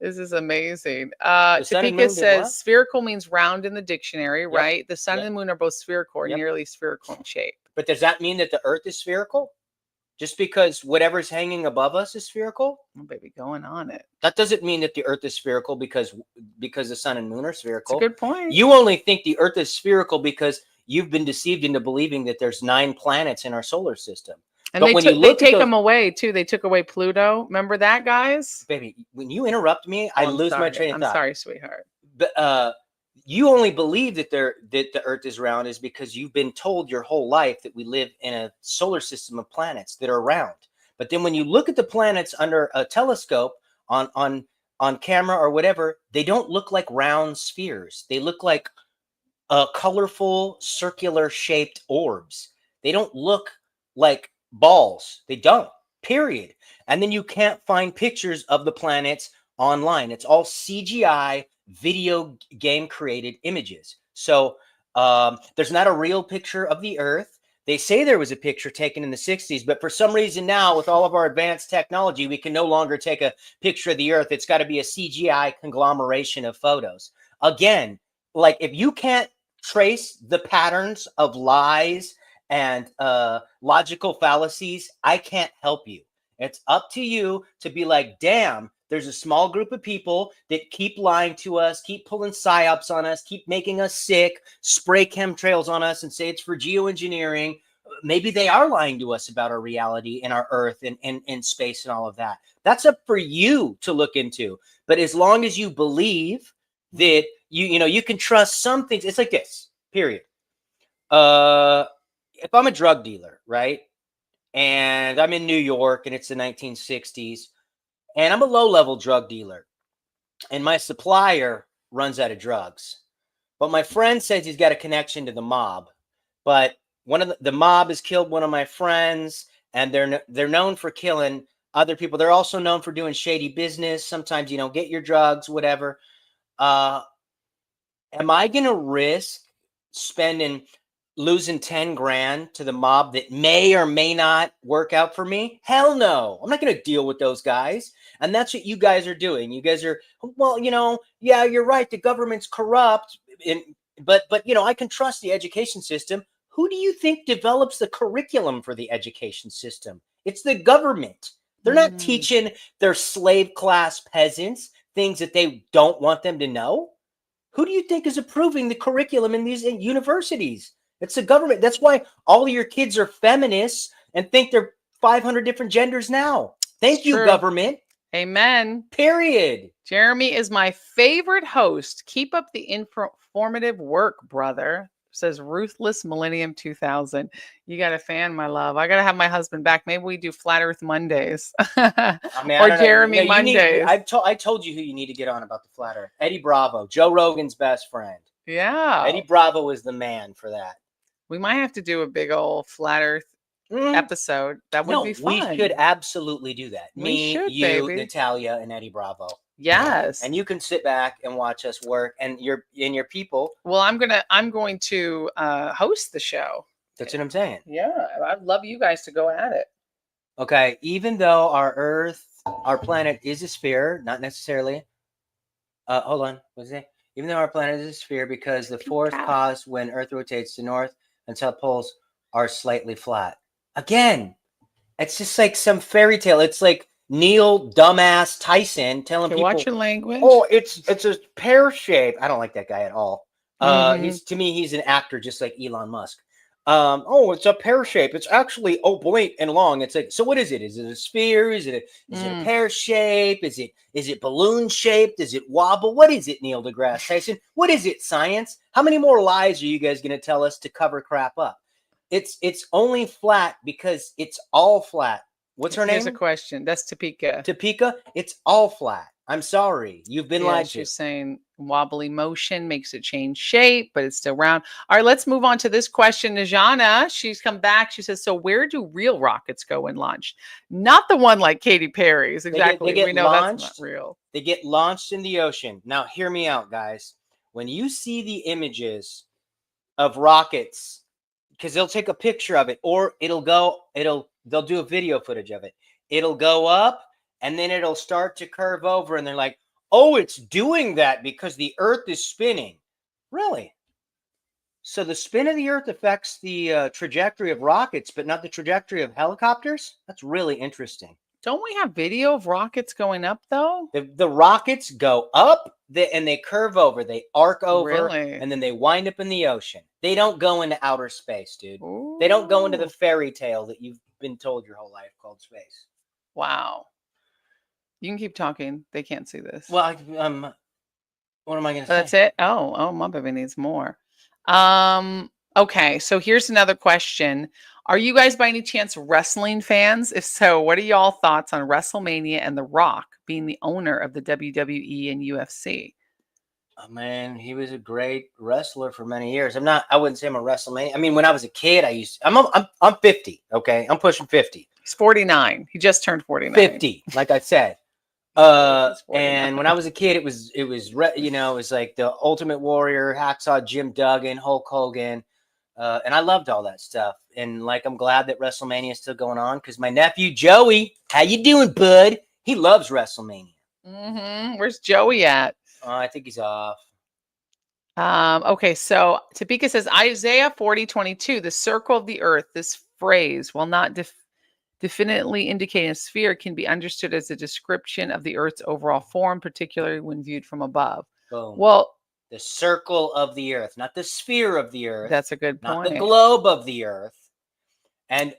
This is amazing. The sun and Topeka moon did what? says spherical means round in the dictionary, Yep. right? The sun Yep. and the moon are both spherical or Yep. nearly spherical in shape. But does that mean that the Earth is spherical? Just because whatever's hanging above us is spherical? Oh, baby, going on it. That doesn't mean that the Earth is spherical because the sun and moon are It's a spherical. good point. You only think the Earth is spherical because you've been deceived into believing that there's 9 planets in our solar system. And But they when took you they look at take those- them away too. They took away Pluto. Remember that, guys? Baby, when you interrupt me, I Oh, I'm lose my sorry. train of I'm thought. sorry, sweetheart. But you only believe that the Earth is round is because you've been told your whole life that we live in a solar system of planets that are round. But then when you look at the planets under a telescope on camera or whatever, they don't look like round spheres. They look like colorful, circular shaped orbs. They don't look like balls. They don't, period. And then you can't find pictures of the planets online. It's all CGI video game created images. So there's not a real picture of the Earth. They say there was a picture taken in the 60s, but for some reason now, with all of our advanced technology, we can no longer take a picture of the Earth. It's got to be a CGI conglomeration of photos. Again, like if you can't trace the patterns of lies and logical fallacies, I can't help you. It's up to you to be like, damn, there's a small group of people that keep lying to us, keep pulling psyops on us, keep making us sick, spray chemtrails on us and say it's for geoengineering. Maybe they are lying to us about our reality and our Earth and space and all of that. That's up for you to look into. But as long as you believe that you can trust some things, it's like this, period. If I'm a drug dealer, right? And I'm in New York and it's the 1960s, and I'm a low-level drug dealer, and my supplier runs out of drugs. But my friend says he's got a connection to the mob. But one of the mob has killed one of my friends, and they're known for killing other people. They're also known for doing shady business. Sometimes you don't get your drugs, whatever. Am I going to risk losing 10 grand to the mob that may or may not work out for me? Hell no. I'm not going to deal with those guys. And that's what you guys are doing. You guys are, well, yeah, you're right. The government's corrupt. But I can trust the education system. Who do you think develops the curriculum for the education system? It's the government. They're not teaching their slave class peasants things that they don't want them to know. Who do you think is approving the curriculum in these universities? It's the government. That's why all of your kids are feminists and think they're 500 different genders now. Thank you, true. government. Amen. Period. Jeremy is my favorite host. Keep up the informative work, brother. Says Ruthless Millennium 2000. You got a fan, my love. I got to have my husband back. Maybe we do Flat Earth Mondays or Jeremy Mondays. I told you who you need to get on about the Flat Earth. Eddie Bravo, Joe Rogan's best friend. Yeah. Eddie Bravo is the man for that. We might have to do a big old Flat Earth episode. That would be fun. We should absolutely do that. We should, you, baby. Natalia, and Eddie Bravo. Yes. And you can sit back and watch us work, and your people. Well, I'm going to host the show. That's what I'm saying. Yeah, I'd love you guys to go at it. Okay, even though our planet is a sphere, not necessarily. Hold on, what's it? Even though our planet is a sphere, because the force caused when Earth rotates to north and south poles are slightly flat. Again, it's just like some fairy tale. It's like Neil dumbass Tyson telling people, watch your language. Oh, it's a pear shape. I don't like that guy at all. To me, he's an actor just like Elon Musk. Oh, it's a pear shape. It's actually oblate and long. It's like, so what is it? Is it a sphere? Is it a pear shape? Is it balloon shaped? Does it wobble? What is it, Neil deGrasse Tyson? What is it, science? How many more lies are you guys going to tell us to cover crap up? It's only flat because it's all flat. What's her name? Here's a question. That's Topeka. Topeka, it's all flat. I'm sorry. You've been lied to. She's saying wobbly motion makes it change shape, but it's still round. All right, let's move on to this question. Najana, she's come back. She says, so where do real rockets go when launched? Not the one like Katy Perry's. Exactly. They get we know launched, that's not real. They get launched in the ocean. Now, hear me out, guys. When you see the images of rockets because they'll take a picture of it, or they'll do a video footage of it. It'll go up and then it'll start to curve over, and they're like, oh, it's doing that because the earth is spinning. Really? So the spin of the earth affects the trajectory of rockets, but not the trajectory of helicopters? That's really interesting. Don't we have video of rockets going up though? The rockets go up and they curve over, they arc over, Really? and then they wind up in the ocean. They don't go into outer space, dude. They don't go into the fairy tale that you've been told your whole life called space. Wow. You can keep talking. They can't see this. Well, what am I going to say? That's it? Oh, my baby needs more. Okay, so here's another question. Are you guys by any chance wrestling fans? If so, what are y'all thoughts on WrestleMania and The Rock being the owner of the WWE and UFC? Oh, man, he was a great wrestler for many years. I wouldn't say I'm a WrestleMania. I mean, when I was a kid, I'm 50, okay? I'm pushing 50. He's 49. He just turned 49. 50, like I said. And when I was a kid, it was like the Ultimate Warrior, Hacksaw Jim Duggan, Hulk Hogan. And I loved all that stuff. And like, I'm glad that WrestleMania is still going on, because my nephew Joey, how you doing, bud? He loves WrestleMania. Where's Joey at? I think he's off. Okay, so Topeka says Isaiah 40:22, the circle of the earth, this phrase, while not definitely indicating a sphere, can be understood as a description of the earth's overall form, particularly when viewed from above. Boom. Well, the circle of the earth, not the sphere of the earth. That's a good point. Not the globe of the earth. And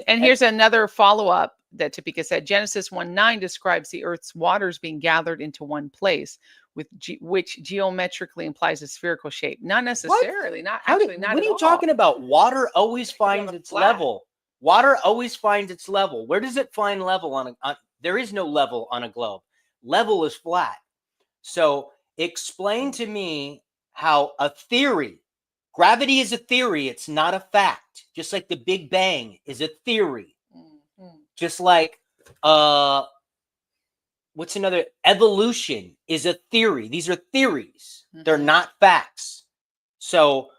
here's another follow-up that Topeka said. Genesis 1:9 describes the earth's waters being gathered into one place, which geometrically implies a spherical shape. Not necessarily. Not actually. Not. What are you talking about? Water always finds its level. Water always finds its level. Where does it find level on there is no level on a globe. Level is flat. So explain to me how a theory, gravity is a theory, it's not a fact. Just like the Big Bang is a theory. Just like what's another? Evolution is a theory. These are theories. They're not facts. So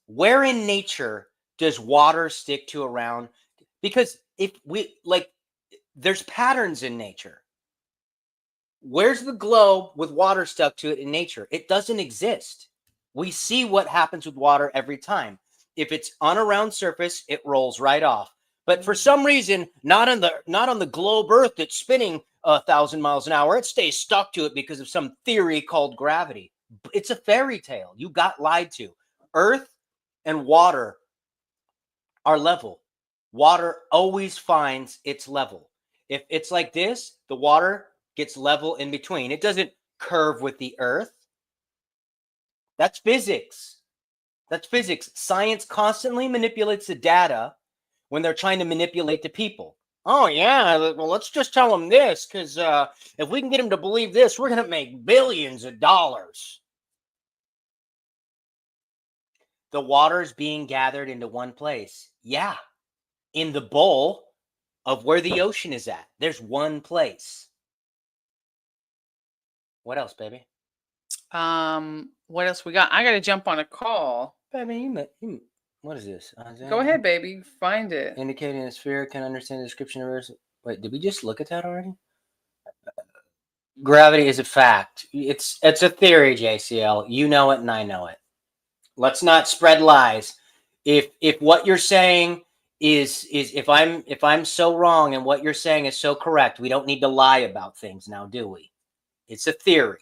where in nature does water stick to around? Because there's patterns in nature. Where's the globe with water stuck to it in nature? It doesn't exist. We see what happens with water every time. If it's on a round surface, it rolls right off. But for some reason, not on the globe Earth that's spinning 1,000 miles an hour, it stays stuck to it because of some theory called gravity. It's a fairy tale. You got lied to. Earth and water are level. Water always finds its level. If it's like this, the water gets level in between. It doesn't curve with the earth. That's physics. That's physics. Science constantly manipulates the data when they're trying to manipulate the people. Oh, yeah, well, let's just tell them this, because if we can get them to believe this, we're going to make billions of dollars. The water's being gathered into one place. Yeah, in the bowl of where the ocean is at. There's one place. What else, baby? What else we got? I got to jump on a call. Baby, what is this? Go ahead, baby. Find it. Indicating a sphere can understand the description of Earth. Wait, did we just look at that already? Gravity is a fact. It's a theory, JCL. You know it and I know it. Let's not spread lies. If what you're saying is if I'm so wrong and what you're saying is so correct, we don't need to lie about things now, do we? It's a theory.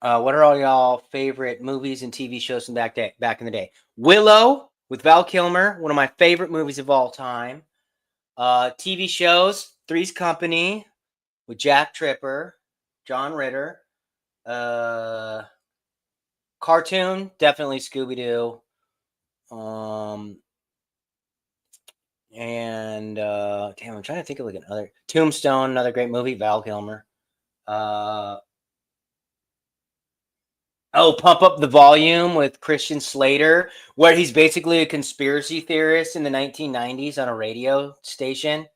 What are all y'all favorite movies and TV shows from back in the day? Willow with Val Kilmer, one of my favorite movies of all time. TV shows, Three's Company with Jack Tripper, John Ritter. Cartoon, definitely Scooby-Doo. And damn, I'm trying to think of like another. Tombstone, another great movie, Val Kilmer. Pump Up the Volume with Christian Slater, where he's basically a conspiracy theorist in the 1990s on a radio station.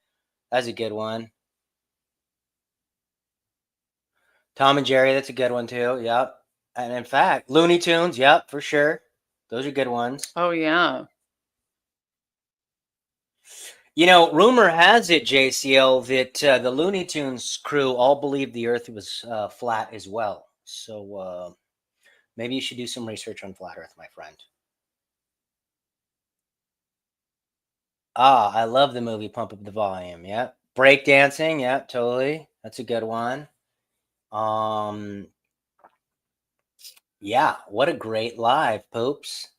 That's a good one. Tom and Jerry, that's a good one too. Yep. And in fact, Looney Tunes, yep, for sure. Those are good ones. Oh yeah. You know, rumor has it, JCL, that the Looney Tunes crew all believed the Earth was flat as well. So maybe you should do some research on flat Earth, my friend. Ah, I love the movie Pump Up the Volume. Yep. Breakdancing. Yep, totally. That's a good one. Yeah, what a great live, Poops.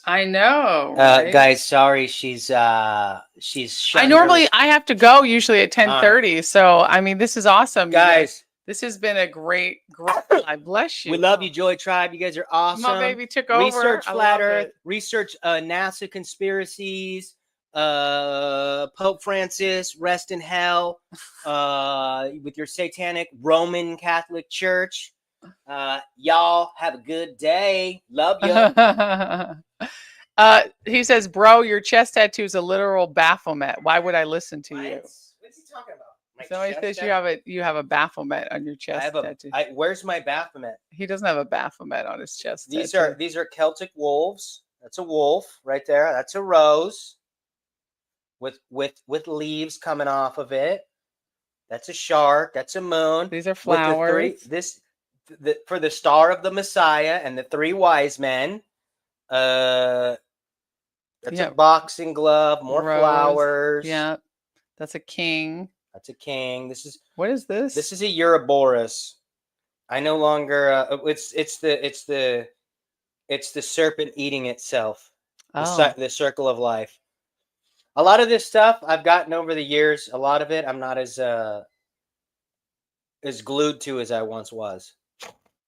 I know. Right? Guys, sorry, she's I shutting normally her- I have to go usually at 10:30. So I mean, this is awesome, you guys. This has been a great live. Bless you. We love you, Joy Tribe. You guys are awesome. My baby took over. Research I flat love Earth. it. Research NASA conspiracies. Pope Francis, rest in hell. With your satanic Roman Catholic Church. Y'all have a good day. Love you. He says, bro, your chest tattoo is a literal Baphomet. Why would I listen to you? What's he talking about? My Somebody chest says tattoo? you have a Baphomet on your chest I have a. tattoo. Where's my Baphomet? He doesn't have a Baphomet on his chest. These tattoo. are Celtic wolves. That's a wolf right there. That's a rose with leaves coming off of it. That's a shark. That's a moon. These are With flowers. For the star of the Messiah and the three wise men. That's a boxing glove. More Rose. flowers. Yeah, that's a king. That's a king. What is this? This is a Ouroboros. I no longer. It's the serpent eating itself. The circle of life. A lot of this stuff I've gotten over the years. A lot of it I'm not as glued to as I once was.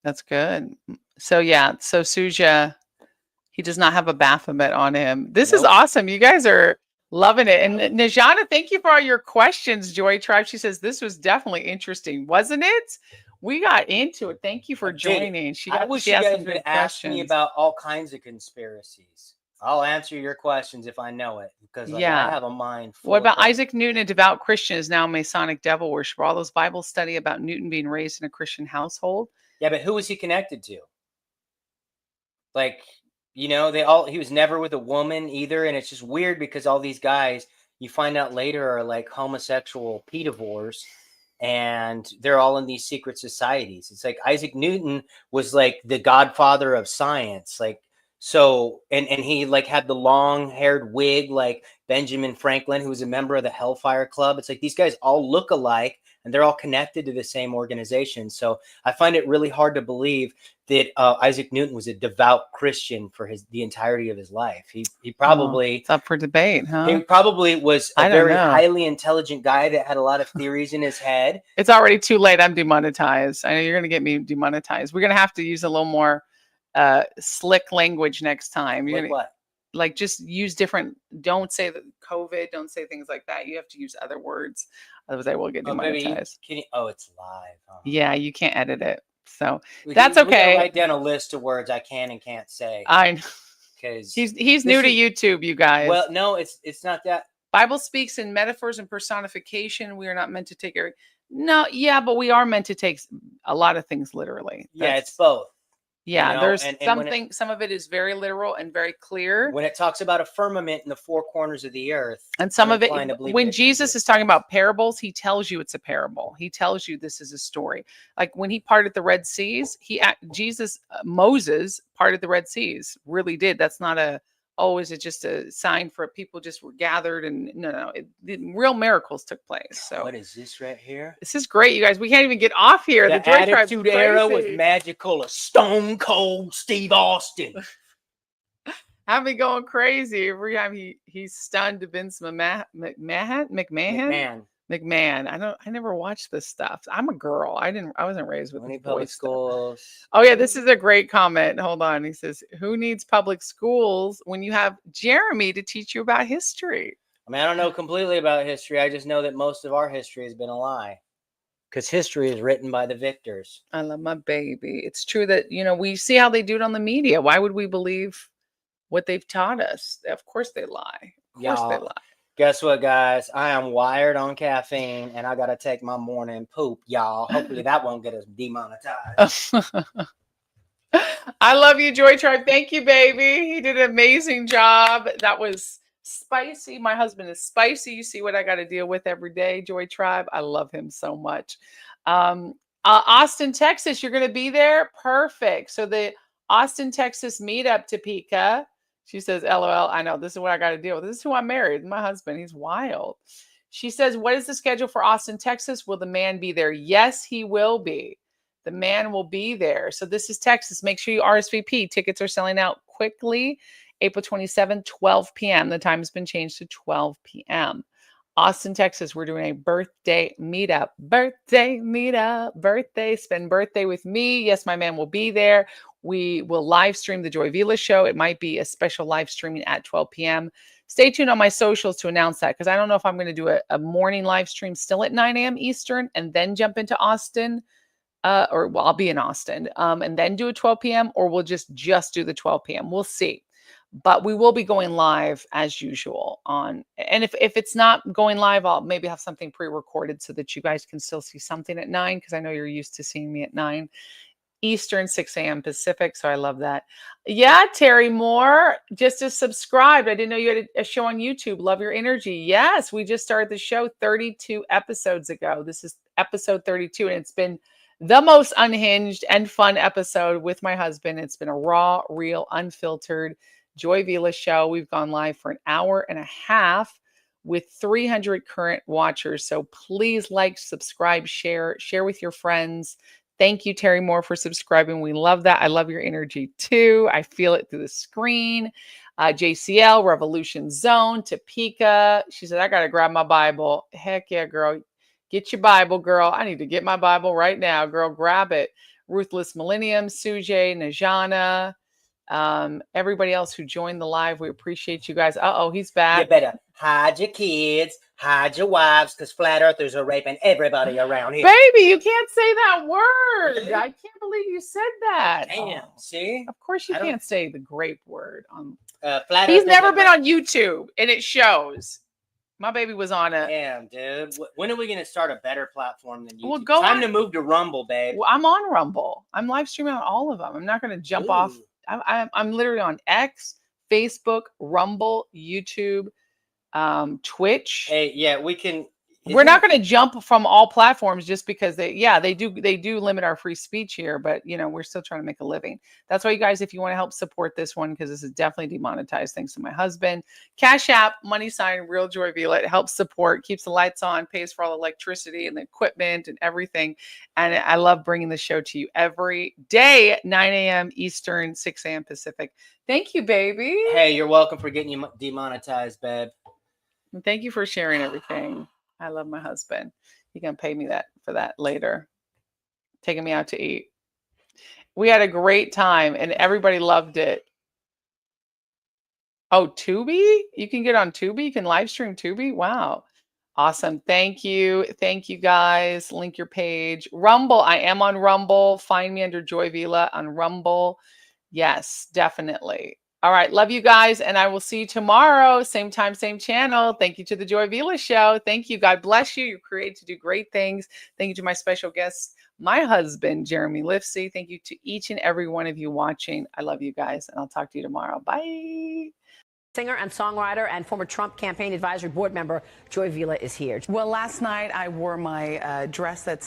That's good. So yeah, so Suja, he does not have a Baphomet on him. This is awesome. You guys are loving it. And Najana, thank you for all your questions, Joy Tribe. She says this was definitely interesting, wasn't it? We got into it. Thank you for joining. I wish you guys would ask me about all kinds of conspiracies. I'll answer your questions if I know it, because I have a mind full. What about Isaac Newton, a devout Christian, is now a Masonic devil worshiper? All those Bible study about Newton being raised in a Christian household. Yeah, but who was he connected to? Like, you know, he was never with a woman either, and it's just weird because all these guys you find out later are like homosexual pedivores, and they're all in these secret societies. It's like Isaac Newton was like the godfather of science, like. So, and he like had the long haired wig like Benjamin Franklin, who was a member of the Hellfire Club. It's like these guys all look alike and they're all connected to the same organization. So I find it really hard to believe that Isaac Newton was a devout Christian for the entirety of his life. He probably it's up for debate, huh? He probably was a very highly intelligent guy that had a lot of theories in his head. It's already too late. I'm demonetized. I know you're going to get me demonetized. We're going to have to use a little more slick language next time. You're like what? Like just use different. Don't say COVID. Don't say things like that. You have to use other words. Otherwise, I will get demonetized. It's live. Huh? Yeah, you can't edit it. So that's okay. We write down a list of words I can and can't say. I know. Because he's new to YouTube, you guys. Well, no, it's not that. Bible speaks in metaphors and personification. We are not meant to take No, yeah, but we are meant to take a lot of things literally. Yeah, it's both. Yeah, you know, there's something. Some of it is very literal and very clear. When it talks about a firmament in the four corners of the earth, and some of it, when Jesus is talking about parables, he tells you it's a parable. He tells you this is a story. Like when he parted the Red Seas, Moses parted the Red Seas. Really did. That's not is it just a sign for people just were gathered? And no, real miracles took place. So what is this right here? This is great, you guys. We can't even get off here. The Attitude Era was magical. A Stone Cold Steve Austin. Have me going crazy every time he's stunned Vince McMahon. I never watched this stuff. I'm a girl. I wasn't raised with any public schools. Oh yeah, this is a great comment. Hold on. He says, "Who needs public schools when you have Jeremy to teach you about history?" I mean, I don't know completely about history. I just know that most of our history has been a lie. Because history is written by the victors. I love my baby. It's true that, we see how they do it on the media. Why would we believe what they've taught us? Of course they lie. Of course they lie. Guess what, guys? I am wired on caffeine, and I gotta take my morning poop, y'all. Hopefully that won't get us demonetized. I love you, Joy Tribe. Thank you, baby. He did an amazing job. That was spicy. My husband is spicy. You see what I got to deal with every day, Joy Tribe. I love him so much. Austin, Texas, you're going to be there? Perfect. So the Austin, Texas meetup, Topeka. She says, LOL, I know. This is what I got to deal with. This is who I married. My husband. He's wild. She says, what is the schedule for Austin, Texas? Will the man be there? Yes, he will be. The man will be there. So this is Texas. Make sure you RSVP. Tickets are selling out quickly. April 27th, 12 p.m. The time has been changed to 12 p.m. Austin, Texas, we're doing a birthday meetup. Birthday meetup. Birthday. Spend birthday with me. Yes, my man will be there. We will live stream the Joy Vila show. It might be a special live streaming at 12 p.m. Stay tuned on my socials to announce that, because I don't know if I'm going to do a morning live stream still at 9 a.m. Eastern and then jump into Austin. I'll be in Austin and then do a 12 p.m. or we'll just do the 12 p.m. We'll see. But we will be going live as usual and if it's not going live, I'll maybe have something pre-recorded so that you guys can still see something at 9, because I know you're used to seeing me at 9 Eastern, 6 a.m. Pacific. So I love that. Yeah, Terry Moore, just as subscribed. I didn't know you had a show on YouTube. Love your energy. Yes, we just started the show 32 episodes ago. This is episode 32, and it's been the most unhinged and fun episode with my husband. It's been a raw, real, unfiltered Joy Vila show. We've gone live for an hour and a half with 300 current watchers. So please like, subscribe, share with your friends. Thank you, Terry Moore, for subscribing. We love that. I love your energy too. I feel it through the screen. JCL, Revolution Zone, Topeka. She said, I got to grab my Bible. Heck yeah, girl. Get your Bible, girl. I need to get my Bible right now, girl. Grab it. Ruthless Millennium, Sujay, Najana, everybody else who joined the live. We appreciate you guys. Uh-oh, he's back. You better hide your kids, hide your wives, because flat earthers are raping everybody around here. Baby, you can't say that word. I can't believe you said that. Damn, see? Of course you can't say the grape word. Flat He's earthers never are been on YouTube, and it shows. My baby was on it. Damn, dude. When are we going to start a better platform than YouTube? Well, go Time on. to move to Rumble, babe. Well, I'm on Rumble. I'm live streaming on all of them. I'm not going to jump off. I'm literally on X, Facebook, Rumble, YouTube, Twitch. Hey, yeah, we can. We're not going to jump from all platforms just because they do limit our free speech here, but we're still trying to make a living. That's why you guys, if you want to help support this one, because this is definitely demonetized thanks to my husband, Cash App, $, Real Joy Vila. It helps support, keeps the lights on, pays for all the electricity and the equipment and everything. And I love bringing the show to you every day at 9 a.m. Eastern, 6 a.m. Pacific. Thank you, baby. Hey, you're welcome for getting you demonetized, babe. And thank you for sharing everything. I love my husband. He can pay me for that later. Taking me out to eat. We had a great time and everybody loved it. Oh, Tubi? You can get on Tubi? You can live stream Tubi? Wow. Awesome. Thank you. Thank you, guys. Link your page. Rumble. I am on Rumble. Find me under Joy Vila on Rumble. Yes, definitely. All right. Love you guys. And I will see you tomorrow. Same time, same channel. Thank you to the Joy Vila show. Thank you. God bless you. You're created to do great things. Thank you to my special guest, my husband, Jeremy Lifsey. Thank you to each and every one of you watching. I love you guys. And I'll talk to you tomorrow. Bye. Singer and songwriter and former Trump campaign advisory board member Joy Vila is here. Well, last night I wore my dress that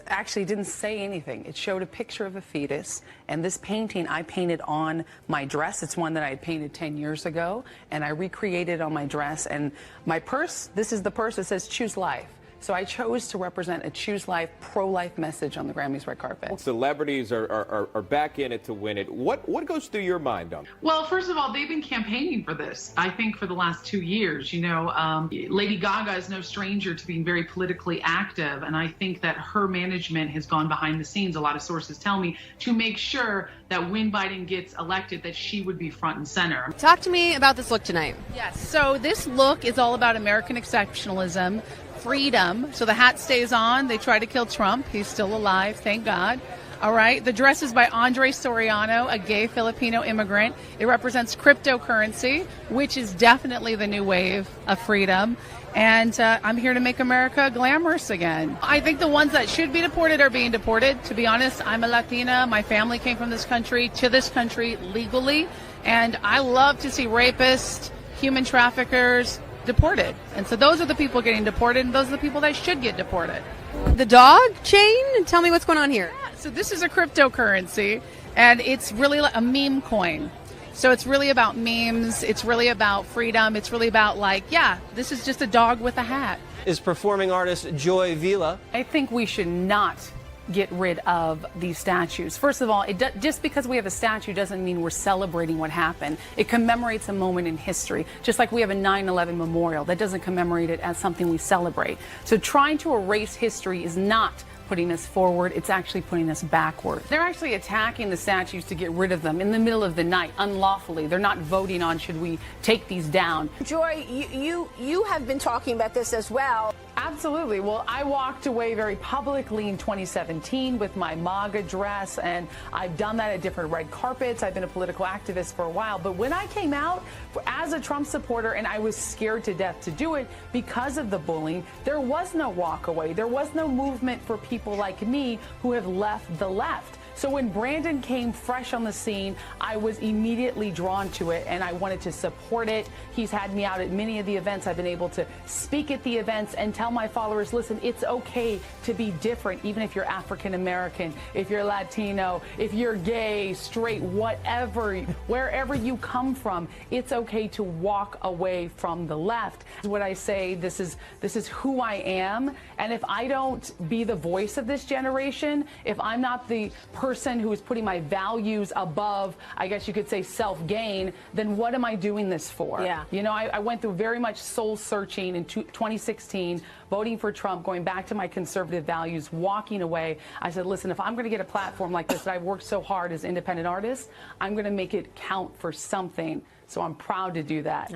actually didn't say anything. It showed a picture of a fetus, and this painting I painted on my dress. It's one that I had painted 10 years ago, and I recreated on my dress. And my purse, this is the purse that says Choose Life. So I chose to represent a Choose Life, pro-life message on the Grammys red carpet. Celebrities are back in it to win it. What goes through your mind on? Well, first of all, they've been campaigning for this, I think, for the last 2 years. Lady Gaga is no stranger to being very politically active, and I think that her management has gone behind the scenes, a lot of sources tell me, to make sure that when Biden gets elected, that she would be front and center. Talk to me about this look tonight. Yes, so this look is all about American exceptionalism, freedom. So the hat stays on. They try to kill Trump. He's still alive, thank God. All right. The dress is by Andre Soriano, a gay Filipino immigrant. It represents cryptocurrency, which is definitely the new wave of freedom. And I'm here to make America glamorous again. I think the ones that should be deported are being deported. To be honest, I'm a Latina. My family came from this country to this country legally. And I love to see rapists, human traffickers deported. And so those are the people getting deported, and those are the people that should get deported. The dog chain? Tell me what's going on here. So this is a cryptocurrency, and it's really like a meme coin. So it's really about memes. It's really about freedom. It's really about this is just a dog with a hat. Is performing artist Joy Vila. I think we should not get rid of these statues. First of all, just because we have a statue doesn't mean we're celebrating what happened. It commemorates a moment in history, just like we have a 9/11 memorial. That doesn't commemorate it as something we celebrate. So trying to erase history is not putting us forward, it's actually putting us backward. They're actually attacking the statues to get rid of them in the middle of the night, unlawfully. They're not voting on should we take these down. Joy, you have been talking about this as well. Absolutely. Well, I walked away very publicly in 2017 with my MAGA dress, and I've done that at different red carpets. I've been a political activist for a while. But when I came out as a Trump supporter, and I was scared to death to do it because of the bullying, there was no walk away. There was no movement for people like me who have left the left. So when Brandon came fresh on the scene, I was immediately drawn to it, and I wanted to support it. He's had me out at many of the events. I've been able to speak at the events and tell my followers, listen, it's okay to be different, even if you're African American, if you're Latino, if you're gay, straight, whatever, wherever you come from, it's okay to walk away from the left. What I say, this is who I am, and if I don't be the voice of this generation, if I'm not the person who is putting my values above, I guess you could say, self-gain, then what am I doing this for? Yeah. You know, I went through very much soul searching in 2016, voting for Trump, going back to my conservative values, walking away. I said, listen, if I'm going to get a platform like this that I've worked so hard as an independent artist, I'm going to make it count for something. So I'm proud to do that.